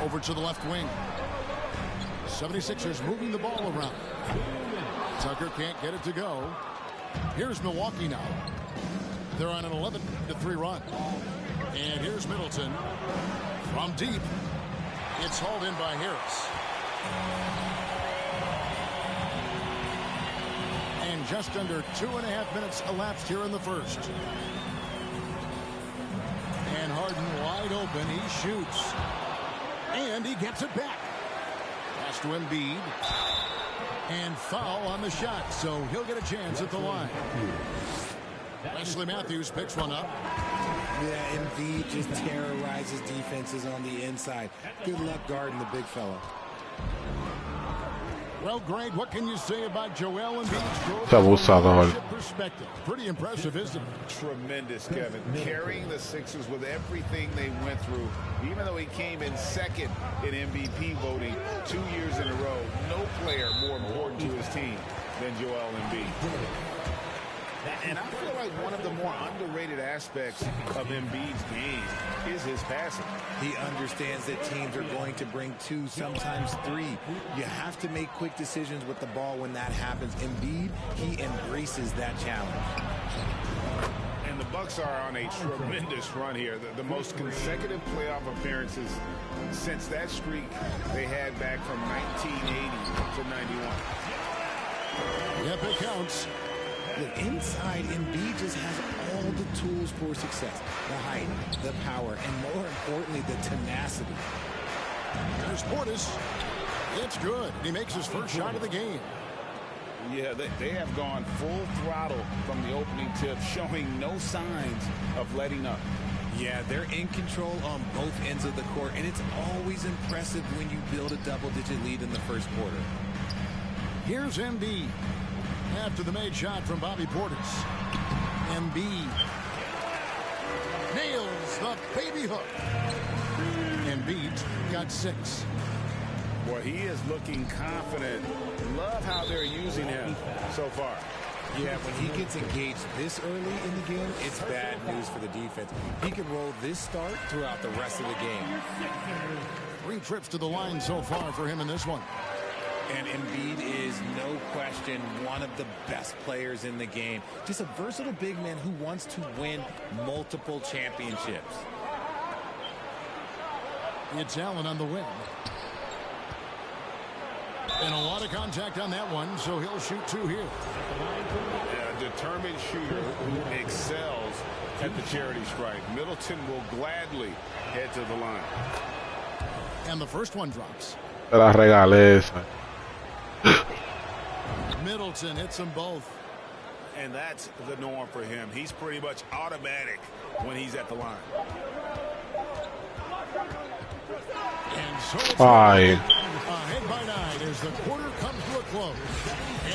Over to the left wing. 76ers moving the ball around. Tucker can't get it to go. Here's Milwaukee now. They're on an 11-3 run. And here's Middleton. From deep. It's hauled in by Harris. And just under 2.5 minutes elapsed here in the first. And Harden wide open. He shoots. And he gets it back. Pass to Embiid. And foul on the shot, so he'll get a chance at the line. Wesley Matthews picks one up. Yeah, Embiid just terrorizes defenses on the inside. Good luck guarding the big fella. Well, Greg, what can you say about Joel Embiid's perspective? Pretty impressive, isn't it? Tremendous, Kevin. Carrying the Sixers with everything they went through, even though he came in second in MVP voting 2 years in a row. No player more important to his team than Joel Embiid. And I feel like one of the more underrated aspects of Embiid's game is his passing. He understands that teams are going to bring 2, sometimes 3. You have to make quick decisions with the ball when that happens. Embiid, he embraces that challenge. And the Bucks are on a tremendous run here. The most consecutive playoff appearances since that streak they had back from 1980 to 91. Yep, it counts. Look, inside, Embiid just has all the tools for success. The height, the power, and more importantly, the tenacity. There's Portis. It's good. He makes his first shot of the game. Yeah, they have gone full throttle from the opening tip, showing no signs of letting up. Yeah, they're in control on both ends of the court, and it's always impressive when you build a double-digit lead in the first quarter. Here's Embiid. After the made shot from Bobby Portis. Embiid nails the baby hook. Embiid got 6. Boy, he is looking confident. Love how they're using him so far. Yeah, when he gets engaged this early in the game, it's bad news for the defense. He can roll this start throughout the rest of the game. 3 trips to the line so far for him in this one. And Embiid is, no question, one of the best players in the game. Just a versatile big man who wants to win multiple championships. It's Allen on the wing. And a lot of contact on that one, so he'll shoot 2 here. A determined shooter who excels at the charity stripe. Middleton will gladly head to the line. And the first one drops. Te la regalé esa. Middleton hits them both. And that's the norm for him. He's pretty much automatic when he's at the line. And so it's Ay. ahead by 9 as the quarter comes to a close.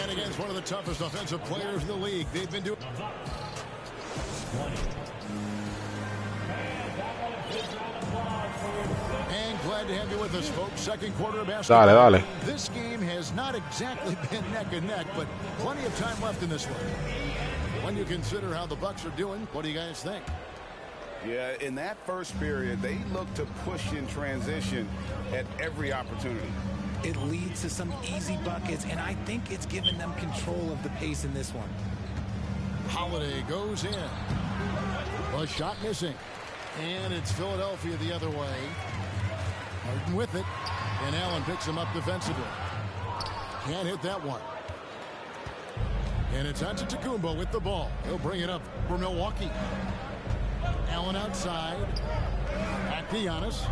And against one of the toughest offensive players in the league, they've been doing. And glad to have you with us, folks. Second quarter of basketball. Dale. This game has not exactly been neck and neck, but plenty of time left in this one. When you consider how the Bucks are doing, what do you guys think? Yeah, in that first period, they look to push in transition at every opportunity. It leads to some easy buckets, and I think it's given them control of the pace in this one. Holiday goes in. A shot missing. And it's Philadelphia the other way. Harden with it. And Allen picks him up defensively. Can't hit that one. And it's Antetokounmpo with the ball. He'll bring it up for Milwaukee. Allen outside. Back to Giannis.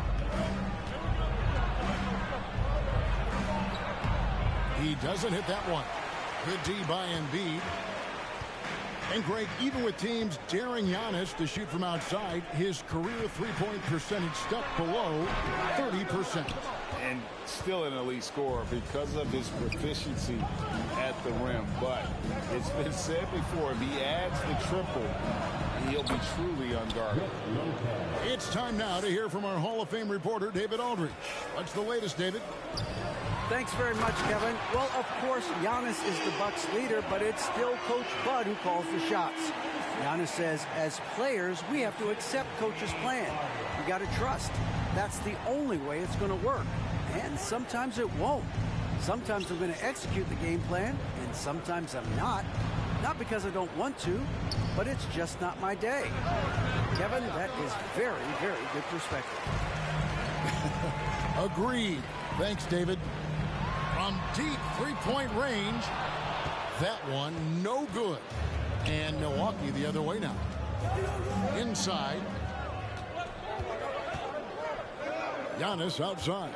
He doesn't hit that one. Good D by Embiid. And Greg, even with teams daring Giannis to shoot from outside, his career three-point percentage stuck below 30%. And still an elite scorer because of his proficiency at the rim. But it's been said before, if he adds the triple, he'll be truly unguarded. It's time now to hear from our Hall of Fame reporter, David Aldridge. What's the latest, David? Thanks very much, Kevin. Well, of course, Giannis is the Bucks leader, but it's still Coach Bud who calls the shots. Giannis says, as players, we have to accept Coach's plan. We got to trust. That's the only way it's going to work. And sometimes it won't. Sometimes I'm going to execute the game plan, and sometimes I'm not. Not because I don't want to, but it's just not my day. Kevin, that is very, very good perspective. Agreed. Thanks, David. From deep three-point range, that one no good. And Milwaukee the other way now. Inside. Giannis outside.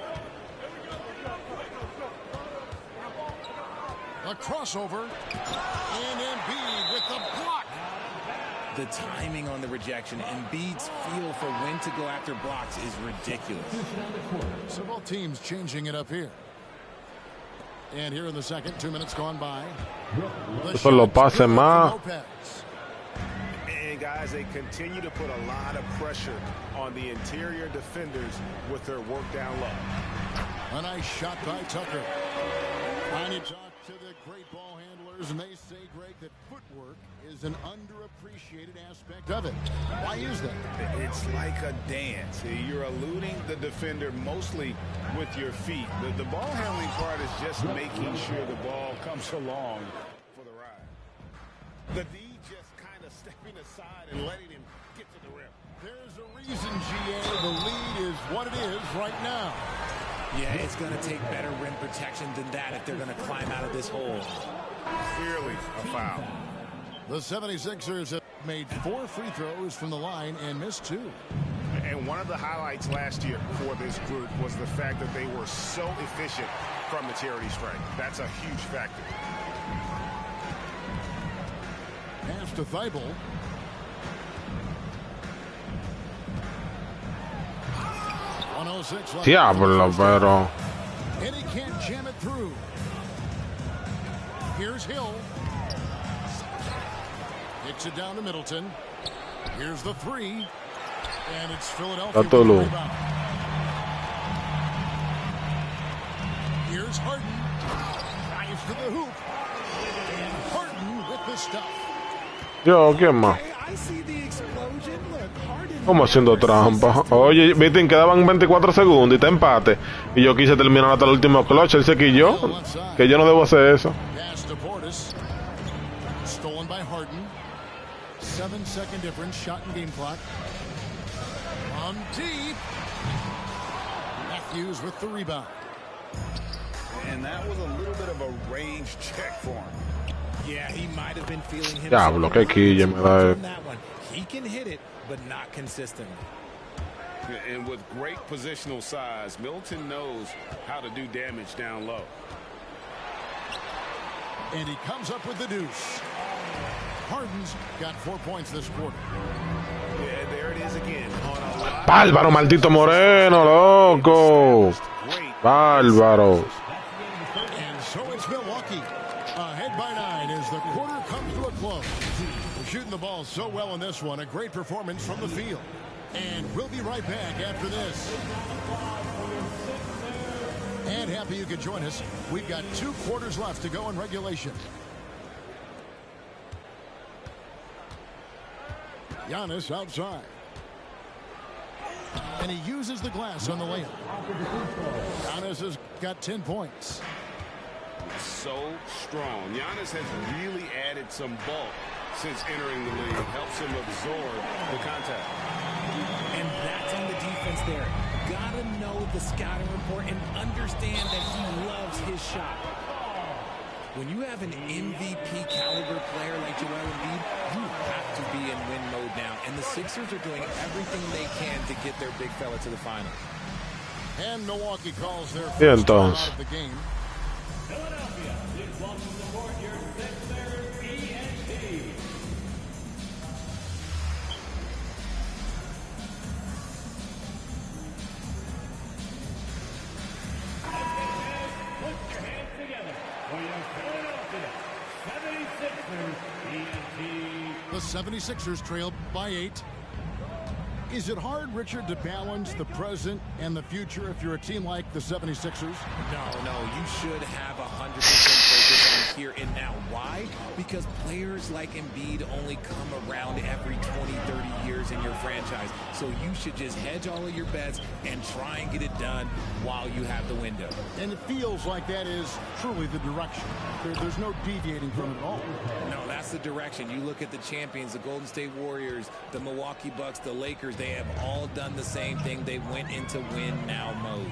A crossover. And Embiid with the block. The timing on the rejection, Embiid's feel for when to go after blocks is ridiculous. So both teams changing it up here. And here in the second, 2 minutes gone by. Eso lo pasen más. And guys, they continue to put a lot of pressure on the interior defenders with their work down low. A nice shot by Tucker. Trying to talk to the great ball handlers, and they say, Greg, that footwork is an underappreciated aspect of it. Why is that? It's like a dance. You're eluding the defender mostly with your feet. The ball handling part is just making sure the ball comes along for the ride. The D just kind of stepping aside and letting him get to the rim. There's a reason, GA, the lead is what it is right now. Yeah, it's going to take better rim protection than that if they're going to climb out of this hole. Clearly a foul. The 76ers have made 4 free throws from the line and missed 2. And one of the highlights last year for this group was the fact that they were so efficient from the charity stripe. That's a huge factor. Pass to Thibault. Diablo, pero. And he can't jam it through. Here's Hill. Kicks it down to Middleton. Here's the 3. And it's Philadelphia. With the rebound. Here's Harden. Drives to the hoop. And Harden with the stuff. Yo, ¿quién más? ¿Cómo haciendo trampa? Oye, viste, quedaban 24 segundos y está empate. Y yo quise terminar hasta el último clutch. Él se quilló. Que yo no debo hacer eso. Stolen by Harden. 7-second difference. Shot in game clock. On deep. Matthews with the rebound. And that was a little bit of a range check for him. Yeah, he might have been feeling himself. Diablo, que quille me da. He can hit it, but not consistently. And with great positional size, Middleton knows how to do damage down low. And he comes up with the deuce. Harden's got 4 points this quarter. Yeah, there it is again. Bárbaro, maldito Moreno, loco. Bárbaro. And so it's Milwaukee. Ahead by 9 as the quarter comes to a close. They're shooting the ball so well in this one. A great performance from the field. And we'll be right back after this. And happy you could join us. We've got 2 quarters left to go in regulation. Giannis outside. And he uses the glass on the layup. Giannis has got 10 points. So strong. Giannis has really added some bulk since entering the league. Helps him absorb the contact. And that's on the defense there. Gotta know the scouting report and understand that he loves his shot. When you have an MVP caliber player like Joel Embiid, you have to be in win mode now. And the Sixers are doing everything they can to get their big fella to the finals. And Milwaukee calls their first time out of the game. Philadelphia, please welcome to the court your Sixers ENT. Put your hands together for your Philadelphia 76ers ENT. The 76ers trailed by 8. Is it hard, Richard, to balance the present and the future if you're a team like the 76ers? No, you should have 100% focus on here and now. Why? Because players like Embiid only come around every 20, 30 years in your franchise. So you should just hedge all of your bets and try and get it done while you have the window. And it feels like that is truly the direction. There's no deviating from it at all. No, that's the direction. You look at the champions, the Golden State Warriors, the Milwaukee Bucks, the Lakers. They have all done the same thing. They went into win-now mode.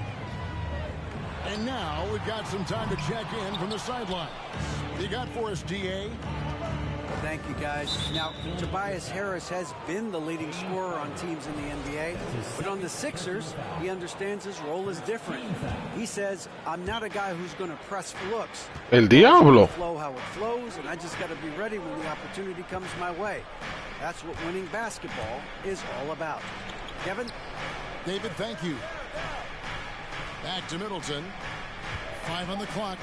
And now we've got some time to check in from the sideline. You got for us, DA? Thank you, guys. Now, Tobias Harris has been the leading scorer on teams in the NBA, but on the Sixers, he understands his role is different. He says, I'm not a guy who's going to press for looks. El Diablo. Flow how it flows, and I just got to be ready when the opportunity comes my way. That's what winning basketball is all about. Kevin? David, thank you. Back to Middleton. 5 on the clock.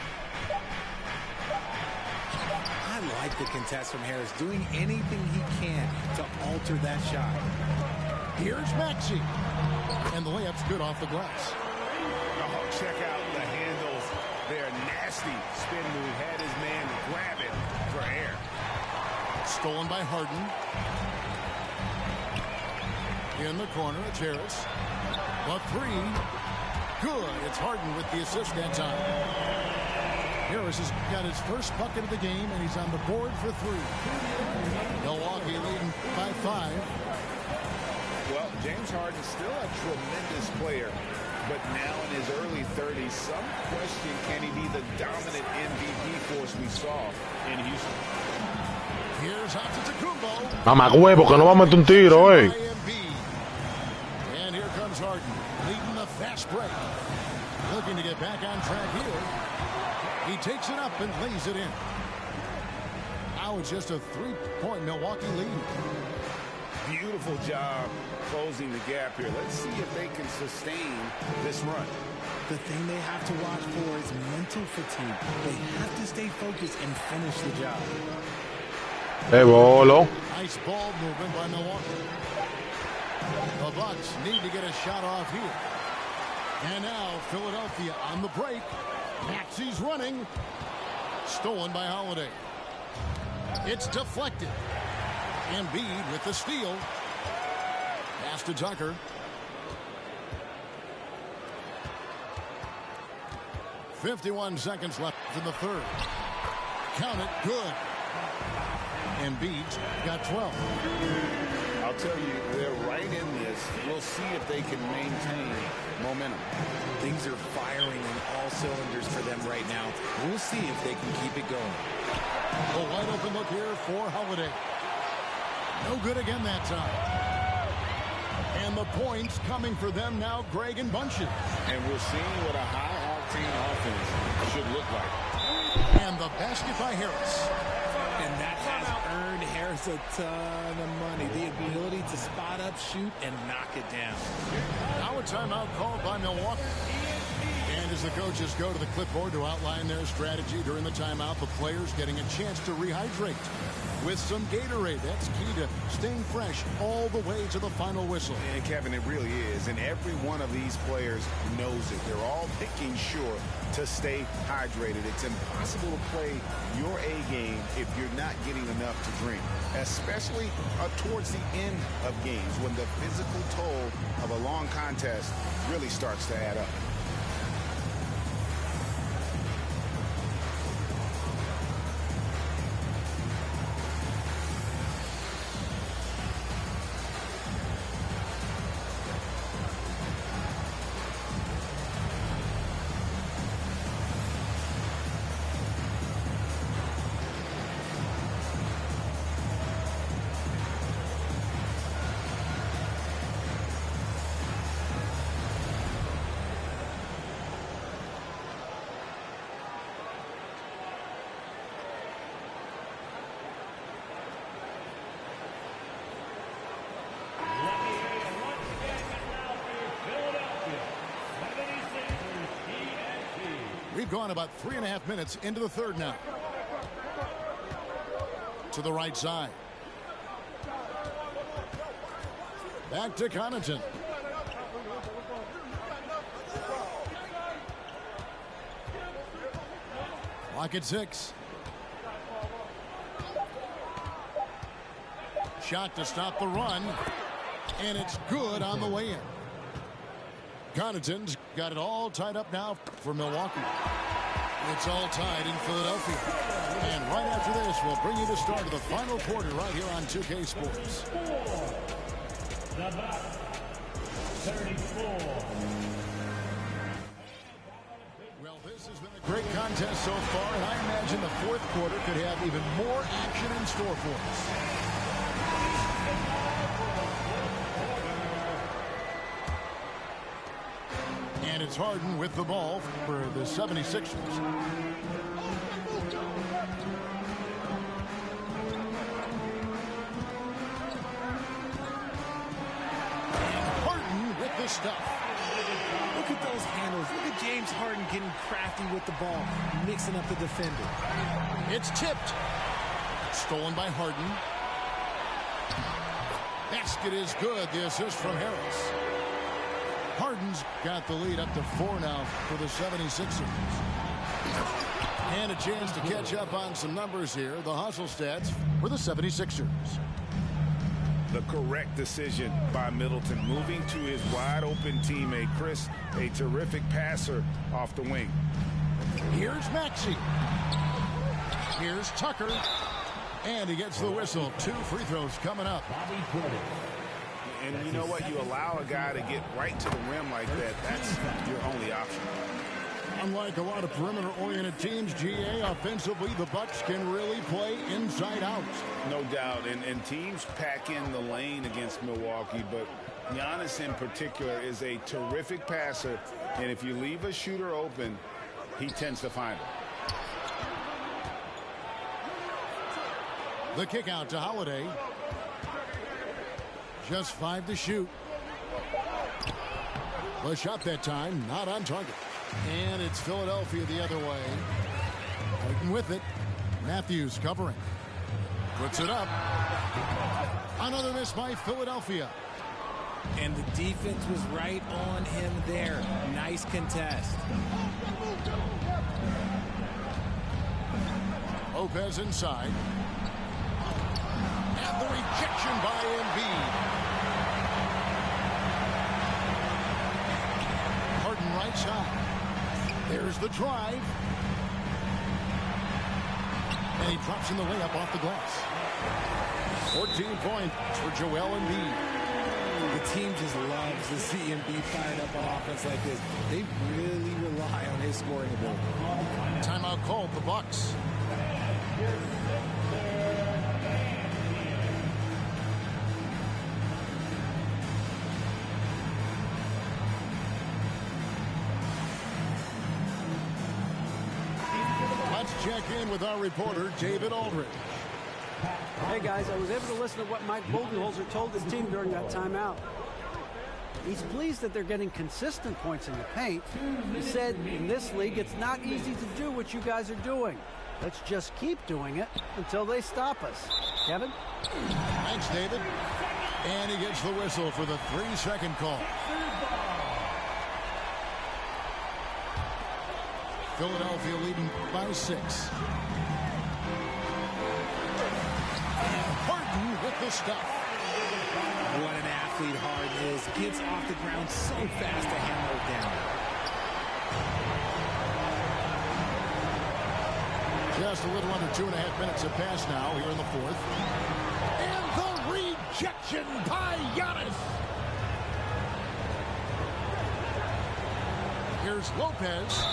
I like the contest from Harris, doing anything he can to alter that shot. Here's Maxey. And the layup's good off the glass. Oh, check out the handles. They're nasty. nasty spin move. Had his man grab it for air. Stolen by Harden. In the corner, it's Harris. The three. Good. It's Harden with the assist that time. Harris has got his first bucket of the game, and he's on the board for three. Milwaukee leading by 5. Well, James Harden's still a tremendous player, but now in his early 30s, some question, can he be the dominant MVP force we saw in Houston? Here's Antetokounmpo. Mamá huevo, que no va a meter un tiro, eh. And here comes Harden, leading the fast break. Looking to get back on track here. He takes it up and lays it in. Now it's just a 3-point Milwaukee lead. Beautiful job closing the gap here. Let's see if they can sustain this run. The thing they have to watch for is mental fatigue. They have to stay focused and finish the job. Hey, bolo. Nice ball movement by Milwaukee. The Bucks need to get a shot off here. And now Philadelphia on the break. Maxey's running. Stolen by Holiday. It's deflected. Embiid with the steal. Pass to Tucker. .51 seconds left in the third. Count it. Good. Embiid's got 12. I'll tell you, they're right in this. We'll see if they can maintain momentum. Things are firing on all cylinders for them right now. We'll see if they can keep it going. A wide open look here for Holiday. No good again that time. And the points coming for them now, Greg and Bunches. And we're seeing what a high-octane offense should look like. And the basket by Harris. And that has earned Harris a ton of money. The ability to spot up, shoot, and knock it down. Now a timeout called by Milwaukee. And as the coaches go to the clipboard to outline their strategy during the timeout, the players getting a chance to rehydrate with some Gatorade. That's key to staying fresh all the way to the final whistle. And Kevin, it really is. And every one of these players knows it. They're all making sure to stay hydrated. It's impossible to play your A game if you're not getting enough to drink, especially towards the end of games when the physical toll of a long contest really starts to add up. We've gone about 3.5 minutes into the third now. To the right side. Back to Connaughton. Clock at 6. Shot to stop the run. And it's good on the way in. Connaughton's got it all tied up now for Milwaukee. It's all tied in Philadelphia. And right after this, we'll bring you the start of the final quarter right here on 2K Sports. The Bucks, 34. Well, this has been a great contest so far, and I imagine the fourth quarter could have even more action in store for us. And it's Harden with the ball for the 76ers. Harden with the stuff. Look at those handles. Look at James Harden getting crafty with the ball, mixing up the defender. It's tipped. Stolen by Harden. Basket is good. The assist from Harris. Harden's got the lead up to 4 now for the 76ers. And a chance to catch up on some numbers here. The hustle stats for the 76ers. The correct decision by Middleton, moving to his wide-open teammate, Chris, a terrific passer off the wing. Here's Maxey. Here's Tucker. And he gets the whistle. 2 free throws coming up. And you know what? You allow a guy to get right to the rim like that. That's your only option. Unlike a lot of perimeter-oriented teams, GA, offensively, the Bucks can really play inside out. No doubt. And teams pack in the lane against Milwaukee, but Giannis in particular is a terrific passer. And if you leave a shooter open, he tends to find it. The kick out to Holiday. Just 5 to shoot. The shot that time, not on target. And it's Philadelphia the other way. Fighting with it. Matthews covering. Puts it up. Another miss by Philadelphia. And the defense was right on him there. Nice contest. Lopez inside. And the rejection by Embiid. Harden right side. There's the drive. And he drops in the layup off the glass. 14 points for Joel Embiid. The team just loves to see Embiid fired up on offense like this. They really rely on his scoring ability. Timeout called the Bucks. Let's check in with our reporter, David Aldridge. Hey, guys, I was able to listen to what Mike Budenholzer told his team during that timeout. He's pleased that they're getting consistent points in the paint. He said, in this league, it's not easy to do what you guys are doing. Let's just keep doing it until they stop us. Kevin? Thanks, David. And he gets the whistle for the 3-second call. Philadelphia leading by 6. And Harden with the stuff. What an athlete Harden is. Gets off the ground so fast to hammer it down. Just a little under 2.5 minutes have passed now here in the 4th. And the rejection by Giannis. Here's Lopez.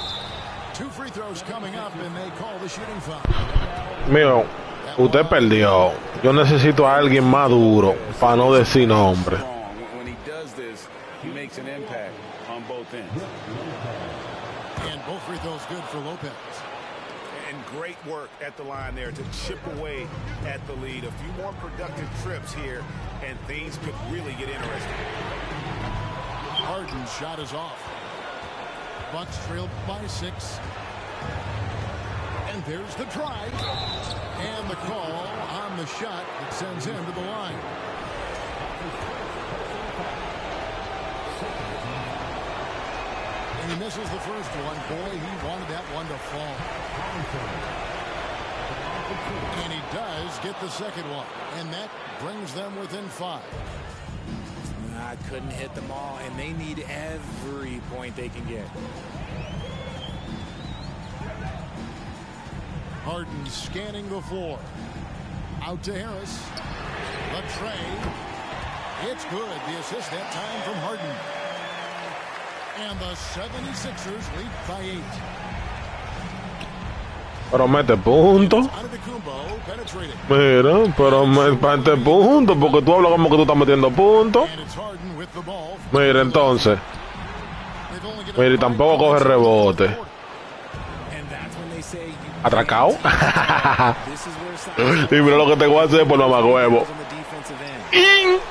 2 free throws coming up, and they call the shooting foul. Mío, usted perdió. Yo necesito a alguien más duro para no decir nombre. When he does this, he makes an impact on both ends. And both free throws good for Lopez. And great work at the line there to chip away at the lead. A few more productive trips here, and things could really get interesting. Harden's shot is off. Bucks trailed by 6. And there's the drive. And the call on the shot that sends him to the line. And he misses the first one. Boy, he wanted that one to fall. And he does get the second one. And that brings them within 5. Couldn't hit them all, and they need every point they can get. Harden scanning the floor. Out to Harris. The tray. It's good. The assist that time from Harden. And the 76ers lead by 8. Pero mete punto. Antetokounmpo penetrating. Mira, pero mete punto porque tú hablas como que tú estás metiendo punto. And it's Harden with the ball. Mira, entonces. Mira, y tampoco coge rebote. Atracado. Y mira lo que te voy a hacer por mamagüevo. And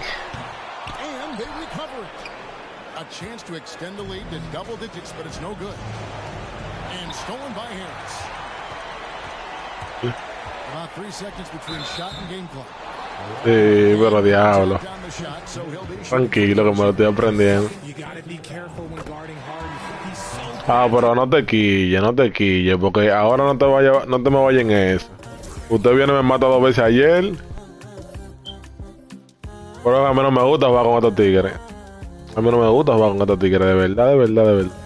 they recover it. A chance to extend the lead to double digits, but it's no good. And stolen by Harris. About 3 seconds between shot and game clock. Sí, pero diablo. Tranquilo, que me lo estoy aprendiendo. Ah, pero no te quille, porque ahora no te me vayas en eso. Usted viene y me mata 2 veces ayer. Pero a mí no me gusta jugar con estos tigres. A mí no me gusta jugar con estos tigres, de verdad, de verdad, de verdad.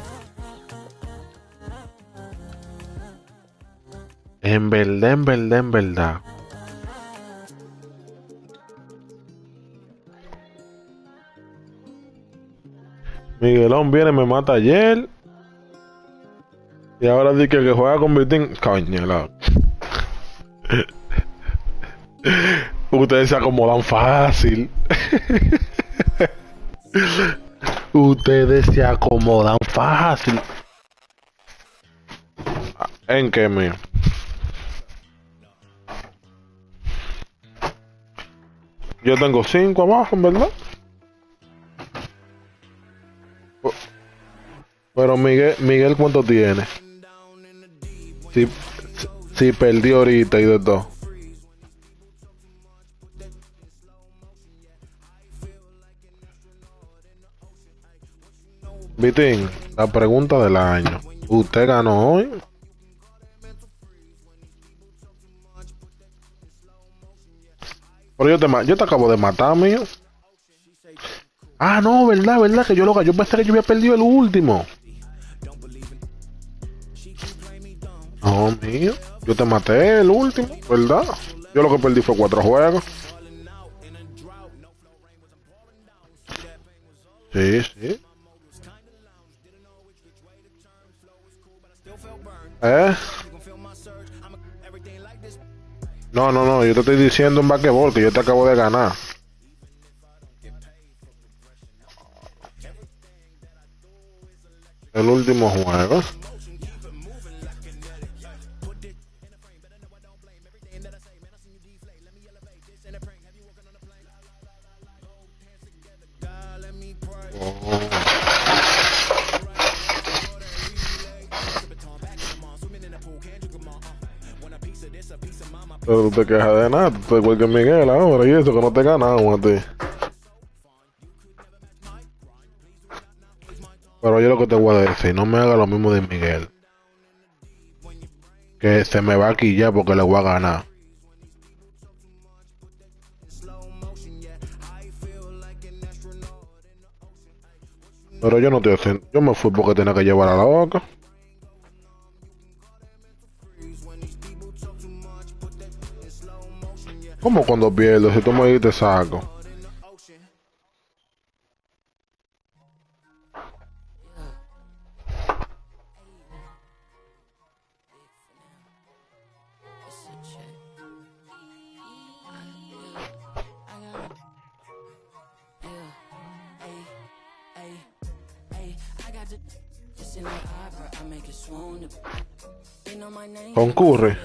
En verdad, en verdad, en verdad. Miguelón viene, me mata ayer. Y ahora dice que juega con Vitín. Coño, loco. Ustedes se acomodan fácil. Ustedes se acomodan fácil. ¿En qué, mío? Yo tengo 5 abajo, en verdad. Pero Miguel, ¿cuánto tiene? Si perdió ahorita y de todo. Vitín, la pregunta del año. ¿Usted ganó hoy? Pero yo te acabo de matar, mío. Ah, no, verdad, que yo pensé que yo había perdido el último. No, mío. Yo te maté el último, ¿verdad? Yo lo que perdí fue 4 juegos. Sí, sí. No, yo te estoy diciendo en basquetbol que yo te acabo de ganar. El último juego. Pero tú te quejas de nada, tú te igual que Miguel ahora y eso que no te ganamos a ti. Pero yo lo que te voy a decir, no me haga lo mismo de Miguel. Que se me va aquí ya porque le voy a ganar. Pero yo no estoy haciendo, yo me fui porque tenía que llevar a la boca. ¿Cómo cuando pierdo? Si tú me dices te saco. Concurre.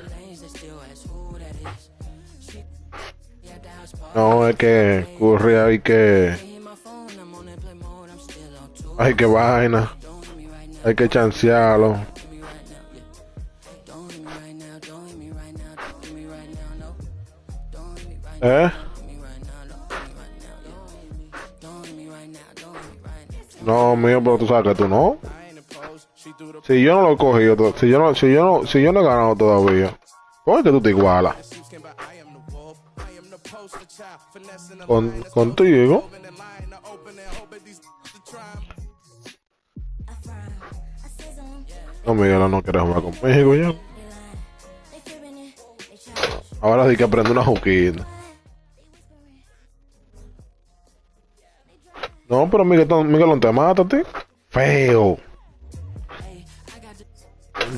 No, es que Curry hay que vaina. Hay que chancearlo. No, mío, pero tú sabes que tú no. Si yo no lo he cogido, si yo no he ganado todavía, ¿cómo es que tú te igualas? Contigo. No, Miguel no quiere jugar conmigo ya. Ahora sí que aprende una juquita. No, pero Miguel no te mata a ti. Feo.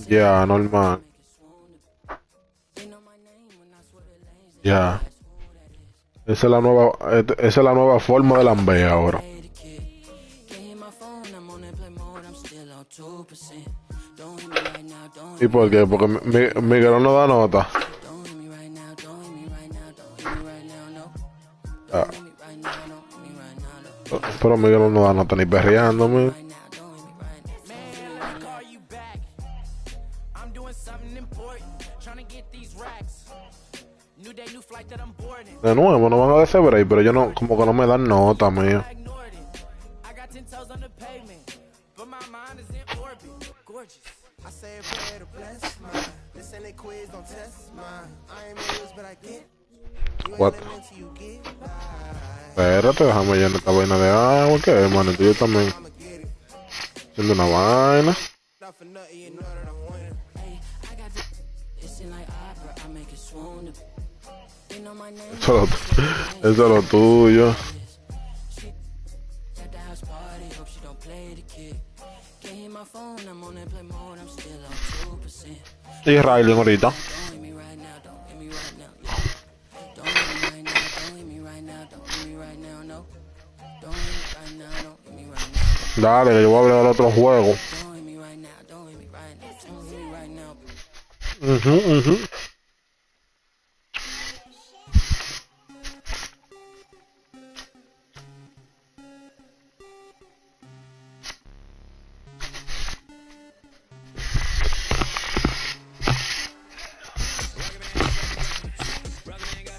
Ya, normal. Ya. Esa es la nueva forma de lamber ahora. ¿Y por qué? Porque Miguel no da nota. Ah. Pero Miguel no da nota ni perreándome. De nuevo, no van a dar break, pero yo no, como que no me dan nota, mío. What? Espérate, déjame llenar esta vaina de agua, que hermano, yo también haciendo una vaina. Eso es lo tuyo. Y Riley ahorita. Dale, que yo voy a hablar del otro juego.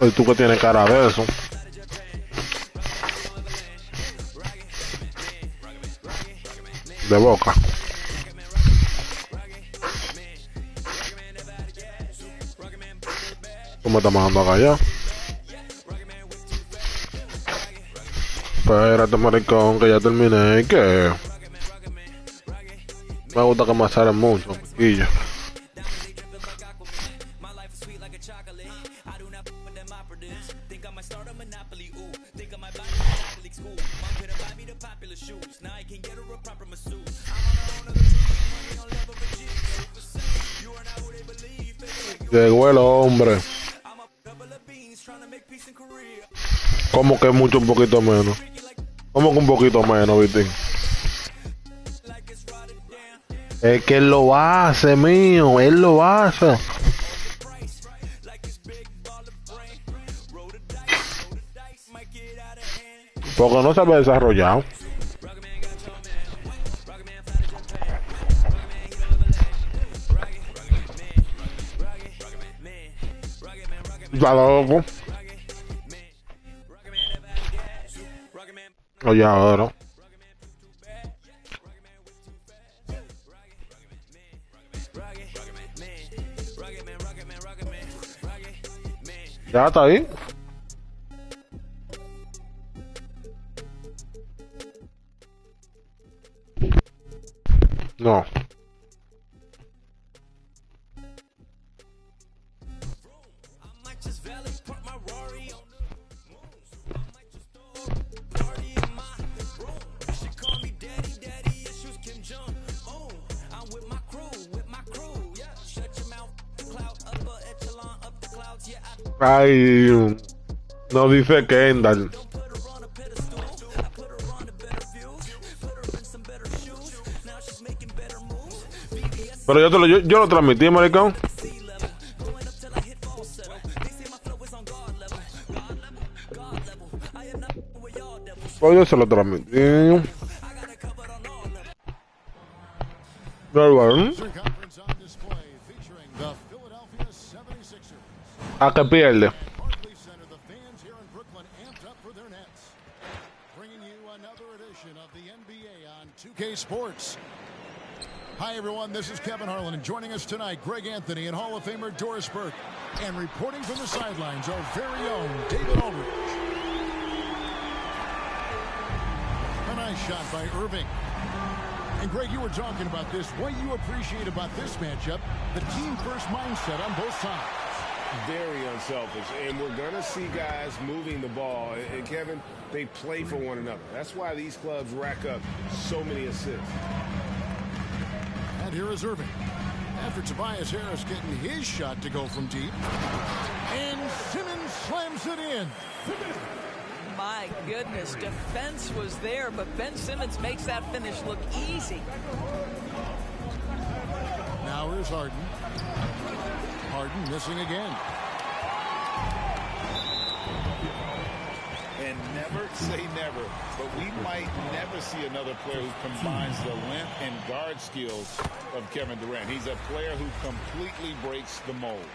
¿Y tú que tienes cara de eso? De boca. ¿Tú me estás mandando acá ya? Espérate, maricón, que ya terminé. ¿Qué? Me gusta que me aceren mucho, piquillo. Llegó el hombre. ¿Cómo que mucho, un poquito menos? ¿Cómo que un poquito menos, Vitín? Es que él lo hace, mío. Él lo hace. Porque no se había desarrollado. Ya loco. Oye, ahora. Ya está ahí. No. Ay, no dice Kendall. Pero yo lo transmití, maricón. Pues yo se lo transmití. ¿A qué pierde? Sports. Hi, everyone. This is Kevin Harlan, and joining us tonight, Greg Anthony and Hall of Famer Doris Burke. And reporting from the sidelines, our very own David Aldridge. A nice shot by Irving. And Greg, you were talking about this. What you appreciate about this matchup, the team-first mindset on both sides. Very unselfish, and we're going to see guys moving the ball. And Kevin, they play for one another. That's why these clubs rack up so many assists. And here is Irving. After Tobias Harris getting his shot to go from deep. And Simmons slams it in. My goodness, defense was there, but Ben Simmons makes that finish look easy. Now here's Harden. Harden missing again. And never say never, but we might never see another player who combines the length and guard skills of Kevin Durant. He's a player who completely breaks the mold.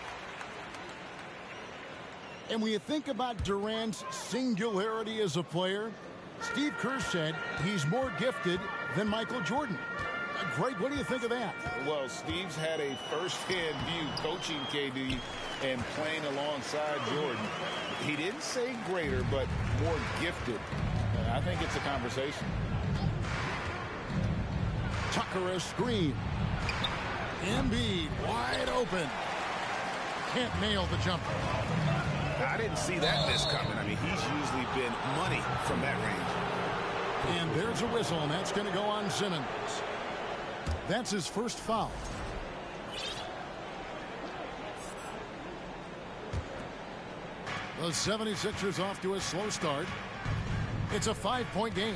And when you think about Durant's singularity as a player, Steve Kerr said he's more gifted than Michael Jordan. Greg, what do you think of that? Well, Steve's had a first-hand view coaching KD and playing alongside Jordan. He didn't say greater, but more gifted. And I think it's a conversation. Tucker a screen. Embiid wide open. Can't nail the jumper. I didn't see that miss coming. I mean, he's usually been money from that range. And there's a whistle, and that's going to go on Simmons. That's his first foul. The 76ers off to a slow start. It's a 5-point game.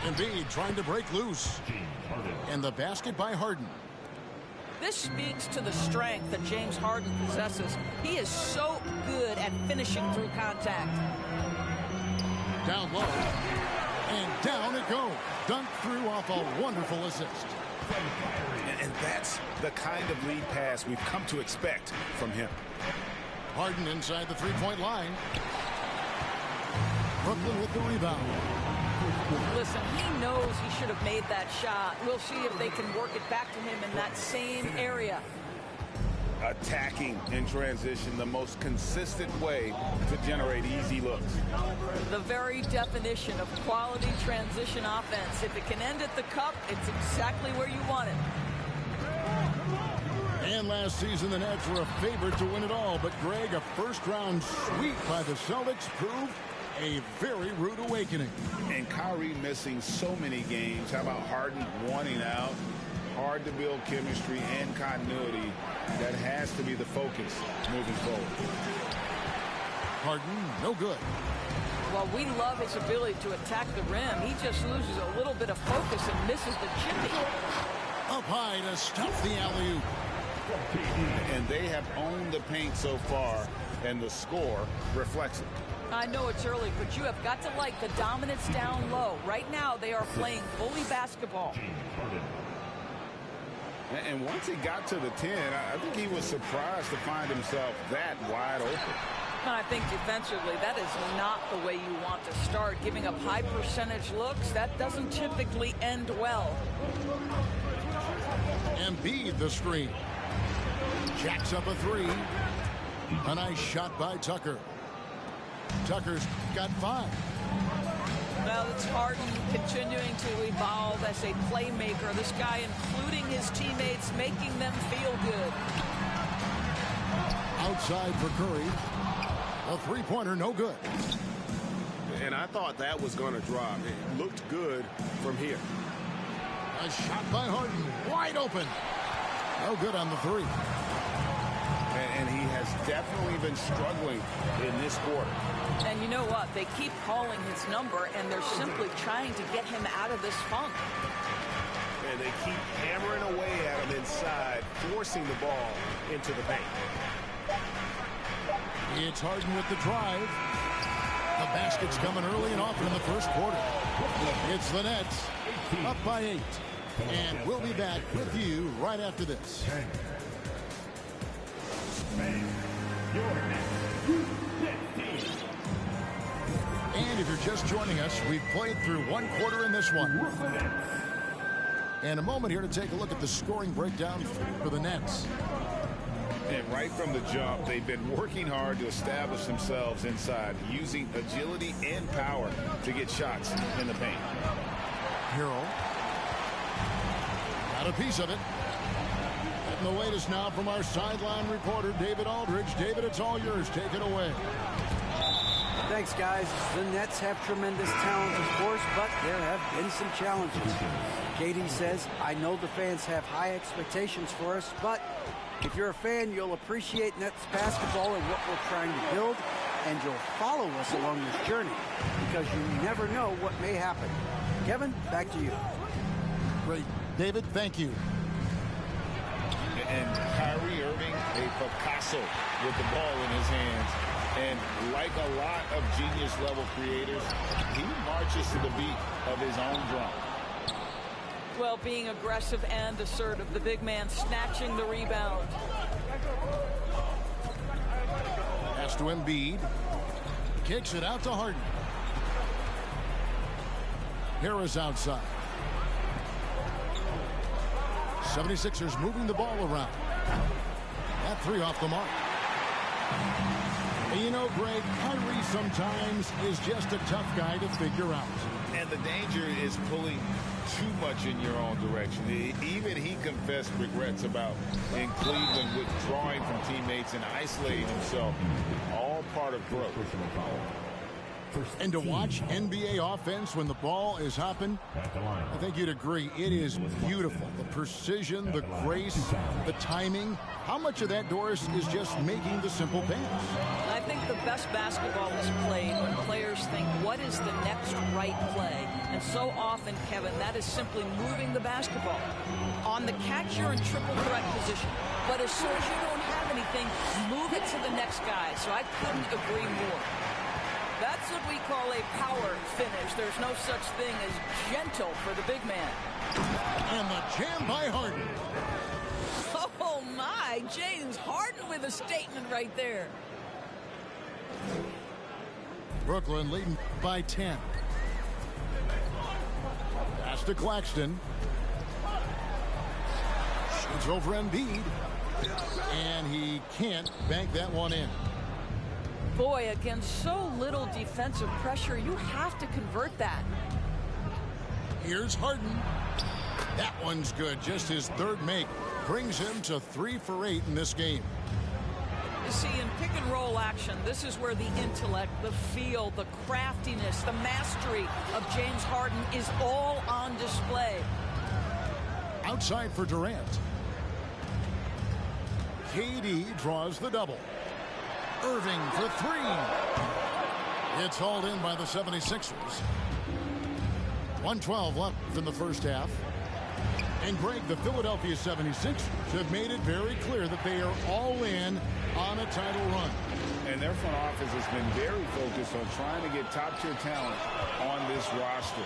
Embiid trying to break loose. And the basket by Harden. This speaks to the strength that James Harden possesses. He is so good at finishing through contact. Down low. And down it goes. Dunked through off a wonderful assist. And that's the kind of lead pass we've come to expect from him. Harden inside the three-point line. Brooklyn with the rebound. Listen, he knows he should have made that shot. We'll see if they can work it back to him in that same area. Attacking in transition, the most consistent way to generate easy looks. The very definition of quality transition offense. If it can end at the cup, it's exactly where you want it. And last season, the Nets were a favorite to win it all. But, Greg, a first-round sweep by the Celtics proved a very rude awakening. And Kyrie missing so many games. How about Harden wanting out? Hard to build chemistry and continuity. That has to be the focus moving forward. Harden, no good. Well, we love his ability to attack the rim. He just loses a little bit of focus and misses the chippy. Up high to stop the alley-oop. And they have owned the paint so far, and the score reflects it. I know it's early, but you have got to like the dominance down low. Right now, they are playing bully basketball. And once he got to the 10, I think he was surprised to find himself that wide open. And I think defensively, that is not the way you want to start. Giving up high percentage looks, that doesn't typically end well. Embiid the screen. Jacks up a three. A nice shot by Tucker. Tucker's got 5. Well, it's Harden continuing to evolve as a playmaker. This guy, including his teammates, making them feel good. Outside for Curry. A three-pointer, no good. And I thought that was going to drop. It looked good from here. A shot by Harden, wide open. No good on the three. And he has definitely been struggling in this quarter. And you know what? They keep calling his number, and they're simply trying to get him out of this funk. And they keep hammering away at him inside, forcing the ball into the paint. It's Harden with the drive. The basket's coming early and often in the first quarter. It's the Nets up by 8. And we'll be back with you right after this. And if you're just joining us, we've played through one quarter in this one. And a moment here to take a look at the scoring breakdown for the Nets. And right from the jump, they've been working hard to establish themselves inside, using agility and power to get shots in the paint. Harrell got a piece of it. Getting the latest now from our sideline reporter, David Aldridge. David, it's all yours. Take it away. Thanks, guys. The Nets have tremendous talent, of course, but there have been some challenges. KD says, I know the fans have high expectations for us, but if you're a fan, you'll appreciate Nets basketball and what we're trying to build, and you'll follow us along this journey because you never know what may happen. Kevin, back to you. Great. David, thank you. And Kyrie Irving, a Picasso with the ball in his hands. And like a lot of genius-level creators, he marches to the beat of his own drum. Well, being aggressive and assertive, the big man snatching the rebound. Pass to Embiid. Kicks it out to Harden. Harris outside. 76ers moving the ball around. That three off the mark. And you know, Greg, Kyrie sometimes is just a tough guy to figure out. And the danger is pulling too much in your own direction. Even he confessed regrets about in Cleveland withdrawing from teammates and isolating himself. All part of growth. And to watch NBA offense when the ball is hopping, I think you'd agree it is beautiful. The precision, the grace, the timing. How much of that, Doris, is just making the simple pass? I think the best basketball is played when players think, what is the next right play? And so often, Kevin, that is simply moving the basketball. On the catch, you're in triple threat position. But as soon as you don't have anything, move it to the next guy. So I couldn't agree more. That's what we call a power finish. There's no such thing as gentle for the big man. And the jam by Harden. Oh, my. James Harden with a statement right there. Brooklyn leading by 10. Pass to Claxton. Shoots over Embiid. And he can't bank that one in. Boy, against so little defensive pressure, you have to convert that. Here's Harden. That one's good. Just his third make brings him to 3 for 8 in this game. You see, in pick and roll action, this is where the intellect, the feel, the craftiness, the mastery of James Harden is all on display. Outside for Durant. KD draws the double. Irving for 3. It's hauled in by the 76ers. 1:12 left in the first half. And Greg, the Philadelphia 76ers have made it very clear that they are all in on a title run. And their front office has been very focused on trying to get top-tier talent on this roster.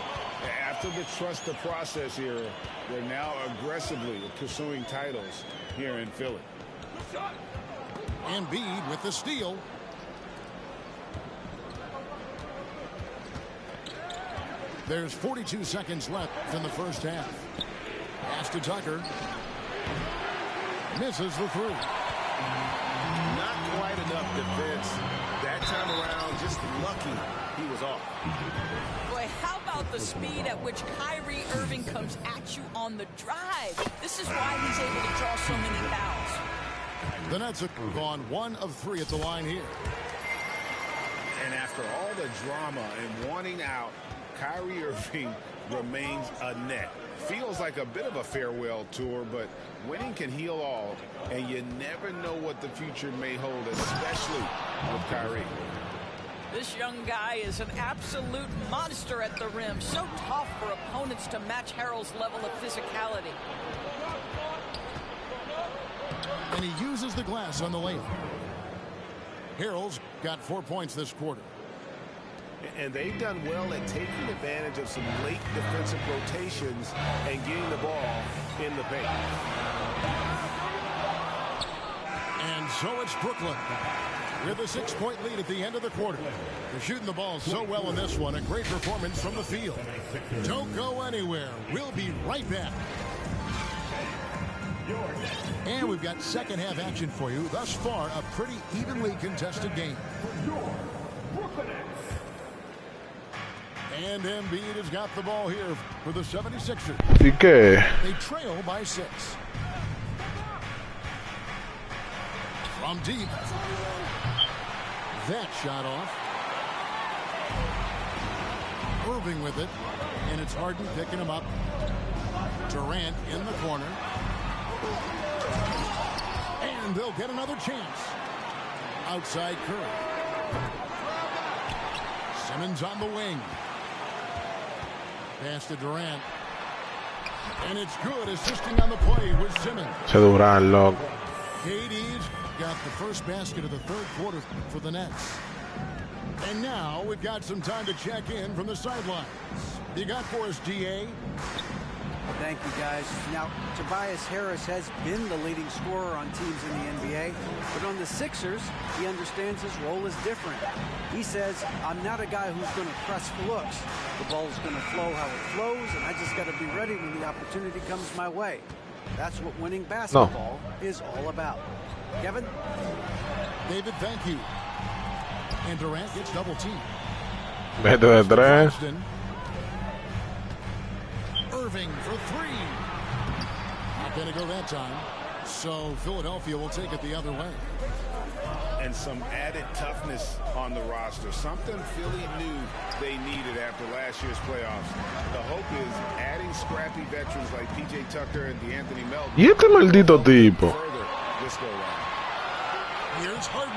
After the trust the process era, they're now aggressively pursuing titles here in Philly. Embiid with the steal. There's 42 seconds left in the first half. Pass to Tucker. Misses the three. Not quite enough defense. That time around, just lucky he was off. Boy, how about the speed at which Kyrie Irving comes at you on the drive? This is why he's able to draw so many fouls. The Nets have gone 1 of 3 at the line here. And after all the drama and wanting out, Kyrie Irving remains a Net. Feels like a bit of a farewell tour, but winning can heal all, and you never know what the future may hold, especially with Kyrie. This young guy is an absolute monster at the rim. So tough for opponents to match Harrell's level of physicality. And he uses the glass on the lane. Harrell's got 4 points this quarter. And they've done well at taking advantage of some late defensive rotations and getting the ball in the paint. And so it's Brooklyn with a 6-point lead at the end of the quarter. They're shooting the ball so well in this one. A great performance from the field. Don't go anywhere. We'll be right back. And we've got second half action for you. Thus far, a pretty evenly contested game. And Embiid has got the ball here for the 76ers. Okay. They trail by 6. From deep. That shot off. Irving with it. And it's Harden picking him up. Durant in the corner. And they'll get another chance. Outside Curry. Simmons on the wing. Pass to Durant. And it's good, assisting on the play with Simmons. Se Durant, loco. KD's got the first basket of the third quarter for the Nets. And now we've got some time to check in from the sidelines. You got for us, DA? Thank you, guys. Now, Tobias Harris has been the leading scorer on teams in the NBA, but on the Sixers, he understands his role is different. He says, I'm not a guy who's going to press for looks. The ball's going to flow how it flows, and I just got to be ready when the opportunity comes my way. That's what winning basketball is all about. Kevin? David, thank you. And Durant gets double teamed. Mete de tres. Irving for three. Not going to go that time. So Philadelphia will take it the other way. And some added toughness on the roster. Something Philly knew they needed after last year's playoffs. The hope is adding scrappy veterans like P.J. Tucker and D'Anthony Melton. ¿Y este maldito tipo? This go round. Here's Harden.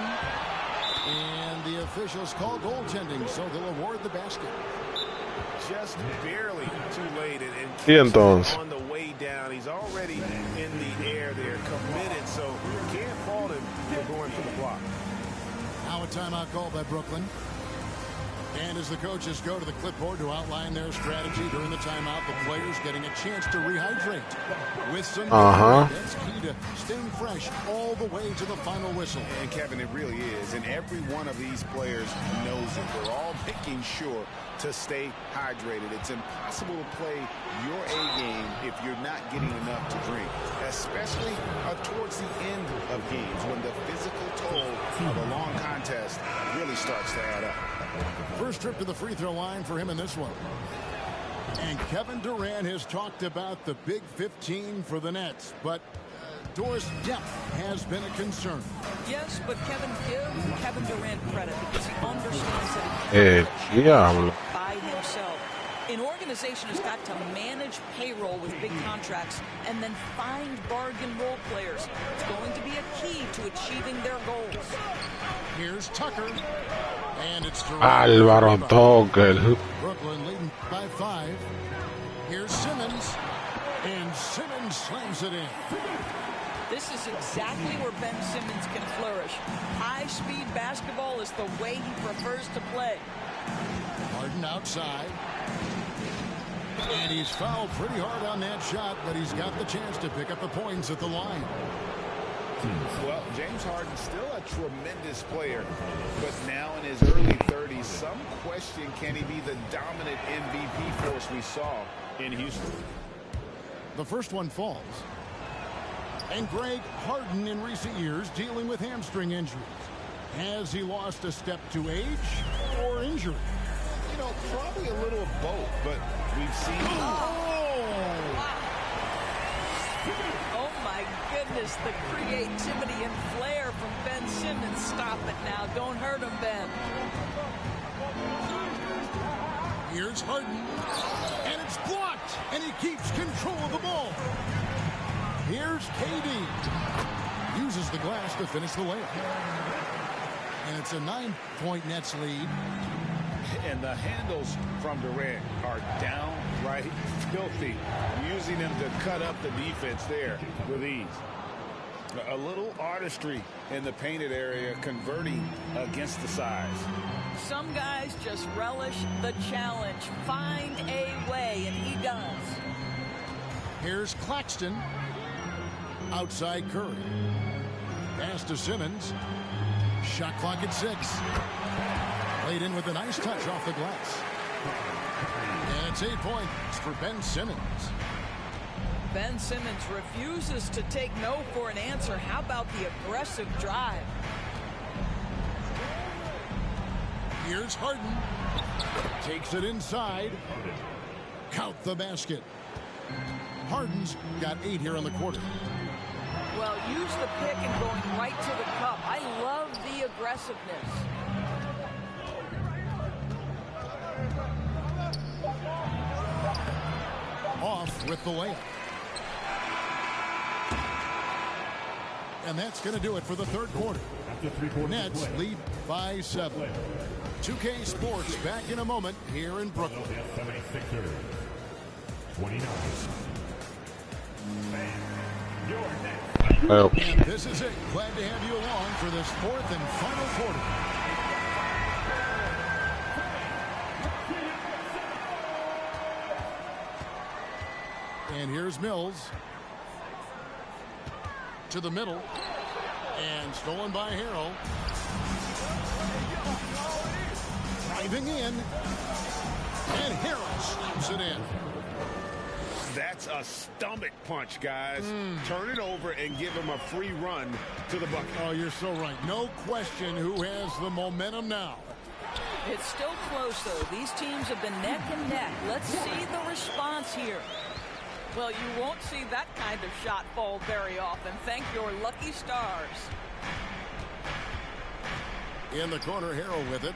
And the officials call goaltending, so they'll award the basket. Just barely too late, and Y entonces, on the way down, he's already in the air there, committed, so you can't fault him for going for the block. Now a timeout called by Brooklyn. And as the coaches go to the clipboard to outline their strategy during the timeout, the players getting a chance to rehydrate with some that's key to staying fresh all the way to the final whistle. And Kevin, it really is, and every one of these players knows it. They're all making sure to stay hydrated. It's impossible to play your A game if you're not getting enough to drink, especially towards the end of games when the physical toll of a long contest really starts to add up. First trip to the free throw line for him in this one. And Kevin Durant has talked about the Big 15 for the Nets, but Doris, depth has been a concern. Yes, but Kevin, give Kevin Durant credit because he understands that he diablo. by himself. An organization has got to manage payroll with big contracts and then find bargain role players. It's going to be a key to achieving their goals. Here's Tucker. And it's Álvaro Tucker. Brooklyn leading by 5. Here's Simmons. And Simmons slams it in. This is exactly where Ben Simmons can flourish. High-speed basketball is the way he prefers to play. Harden outside. And he's fouled pretty hard on that shot, but he's got the chance to pick up the points at the line. Well, James Harden's still a tremendous player, but now in his early 30s, some question, can he be the dominant MVP force we saw in Houston? The first one falls. And Greg Harden in recent years dealing with hamstring injuries. Has he lost a step to age or injury? You know, probably a little of both, but we've seen... Oh, my goodness, the creativity and flair from Ben Simmons. Stop it now. Don't hurt him, Ben. Here's Harden. And it's blocked. And he keeps control of the ball. Here's KD. Uses the glass to finish the layup. And it's a 9-point Nets lead. And the handles from Durant are downright filthy, using them to cut up the defense there with ease. A little artistry in the painted area, converting against the size. Some guys just relish the challenge. Find a way, and he does. Here's Claxton. Outside Curry. Pass to Simmons. Shot clock at 6. Laid in with a nice touch off the glass. And it's 8 points for Ben Simmons. Ben Simmons refuses to take no for an answer. How about the aggressive drive? Here's Harden. Takes it inside. Count the basket. Harden's got 8 here in the quarter. Well, use the pick and going right to the cup. I love the aggressiveness. Off with the layup. And that's going to do it for the third quarter. Nets lead by 7. 2K Sports back in a moment here in Brooklyn. 76ers. 29. And this is it. Glad to have you along for this fourth and final quarter. And And here's Mills. To the middle. And stolen by Harrell. Driving in. And Harrell slaps it in. That's a stomach punch, guys. Turn it over and give him a free run to the bucket. Oh, you're so right. No question who has the momentum now. It's still close, though. These teams have been neck and neck. Let's see the response here. Well, you won't see that kind of shot fall very often. Thank your lucky stars. In the corner, Harrell with it.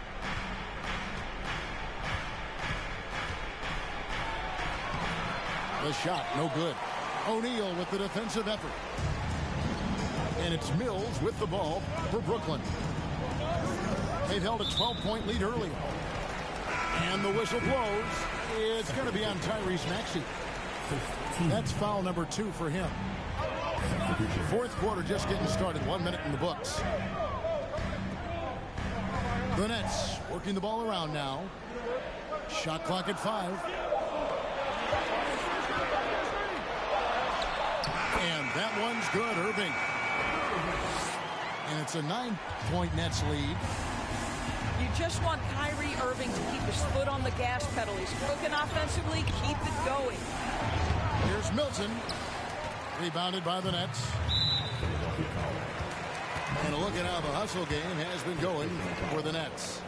The shot, no good. O'Neal with the defensive effort. And it's Mills with the ball for Brooklyn. They've held a 12-point lead earlier. And the whistle blows. It's going to be on Tyrese Maxey. That's foul number 2 for him. Fourth quarter just getting started. 1 minute in the books. The Nets working the ball around now. Shot clock at 5. And that one's good, Irving. And it's a 9-point Nets lead. You just want Kyrie Irving to keep his foot on the gas pedal. He's cooking offensively. Keep it going. Here's Milton. Rebounded by the Nets. And look at how the hustle game has been going for the Nets.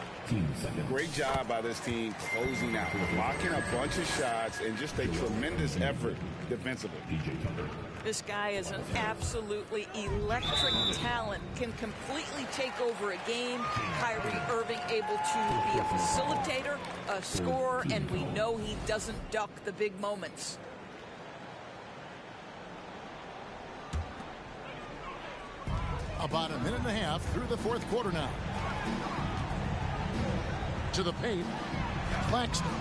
Great job by this team closing out, blocking a bunch of shots, and just a tremendous effort defensively. This guy is an absolutely electric talent, can completely take over a game. Kyrie Irving able to be a facilitator, a scorer, and we know he doesn't duck the big moments. About a minute and a half through the fourth quarter now. To the paint, Claxton.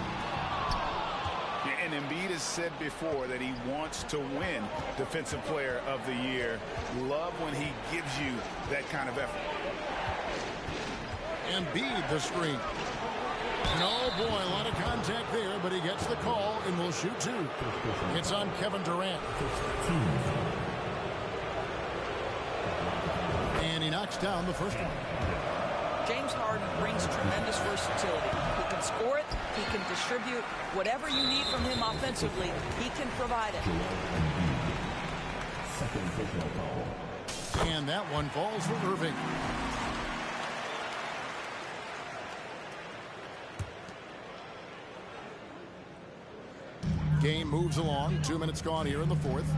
And Embiid has said before that he wants to win Defensive Player of the Year. Love when he gives you that kind of effort. Embiid the screen. Oh boy, a lot of contact there, but he gets the call and will shoot 2. It's on Kevin Durant. And he knocks down the first one. James Harden brings tremendous versatility. He can score it, he can distribute. Whatever you need from him offensively, he can provide it. And that one falls for Irving. Game moves along. 2 minutes gone here in the fourth.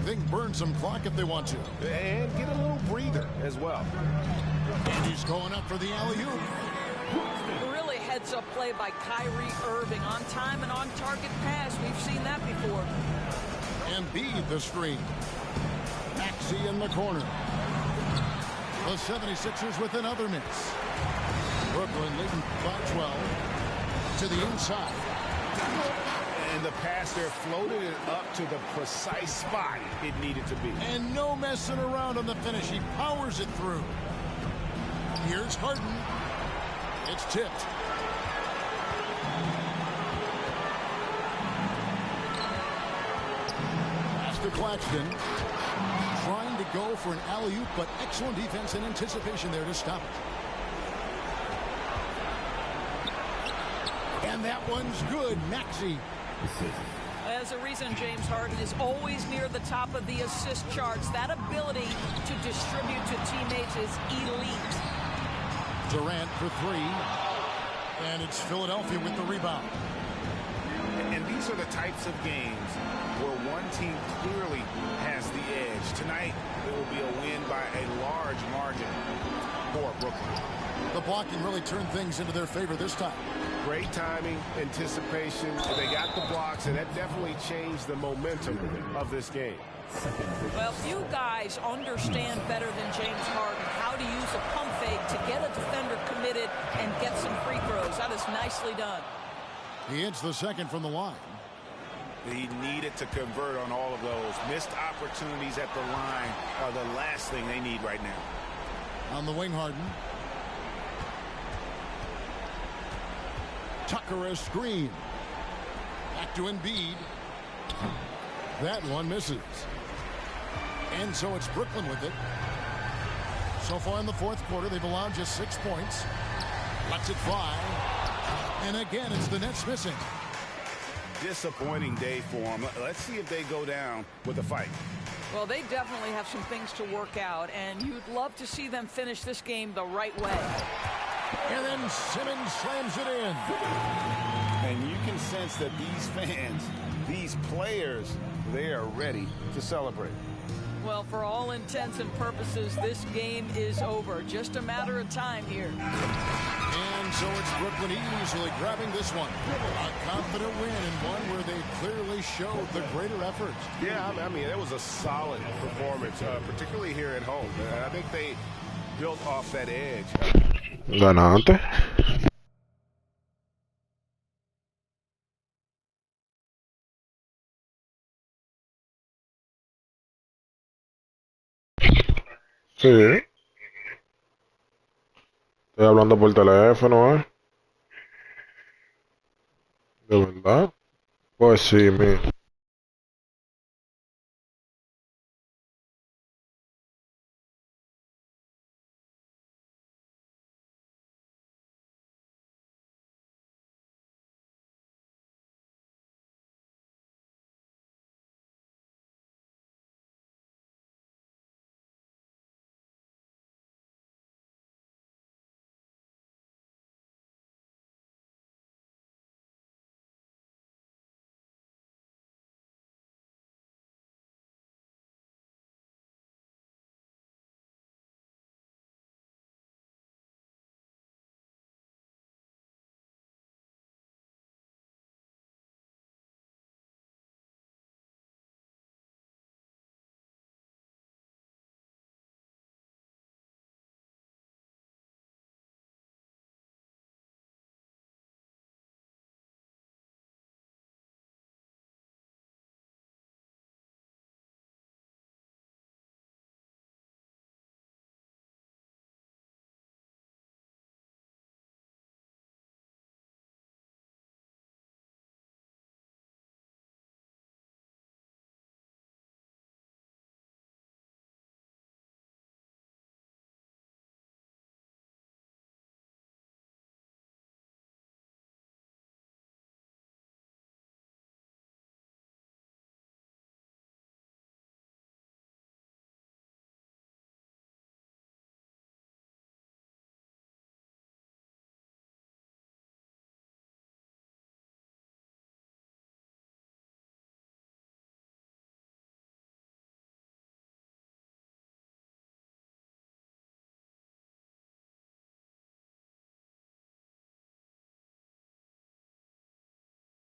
They can burn some clock if they want to. And get a little breather as well. And he's going up for the alley-oop. Really heads-up play by Kyrie Irving. On time and on target pass. We've seen that before. Embiid the screen. Maxey in the corner. The 76ers with another miss. Brooklyn leading by 12. To the inside. And the pass there floated it up to the precise spot it needed to be. And no messing around on the finish. He powers it through. Here's Harden. It's tipped. Pass to Claxton. Trying to go for an alley-oop, but excellent defense and anticipation there to stop it. And that one's good. Maxey. There's a reason James Harden is always near the top of the assist charts. That ability to distribute to teammates is elite. Durant for 3. And it's Philadelphia with the rebound. And these are the types of games where one team clearly has the edge. Tonight, it will be a win by a large margin for Brooklyn. The blocking really turned things into their favor this time. Great timing, anticipation. They got the blocks, and that definitely changed the momentum of this game. Well, few guys understand better than James Harden how to use a pump fake to get a defender committed and get some free throws. That is nicely done. He hits the second from the line. He needed to convert on all of those. Missed opportunities at the line are the last thing they need right now. On the wing, Harden. Tucker a screen. Back to Embiid. That one misses. And so it's Brooklyn with it. So far in the fourth quarter, they've allowed just 6 points. Lets it fly. And again, it's the Nets missing. Disappointing day for them. Let's see if they go down with a fight. Well, they definitely have some things to work out, and you'd love to see them finish this game the right way. And then Simmons slams it in. And you can sense that these fans, these players, they are ready to celebrate. Well, for all intents and purposes, this game is over. Just a matter of time here. And so it's Brooklyn easily grabbing this one. A confident win and one where they clearly showed the greater effort. Yeah, I mean, it was a solid performance, particularly here at home. I think they built off that edge. Ganante. Sí. Estoy hablando por teléfono, ¿eh? ¿De verdad? Pues sí, mi.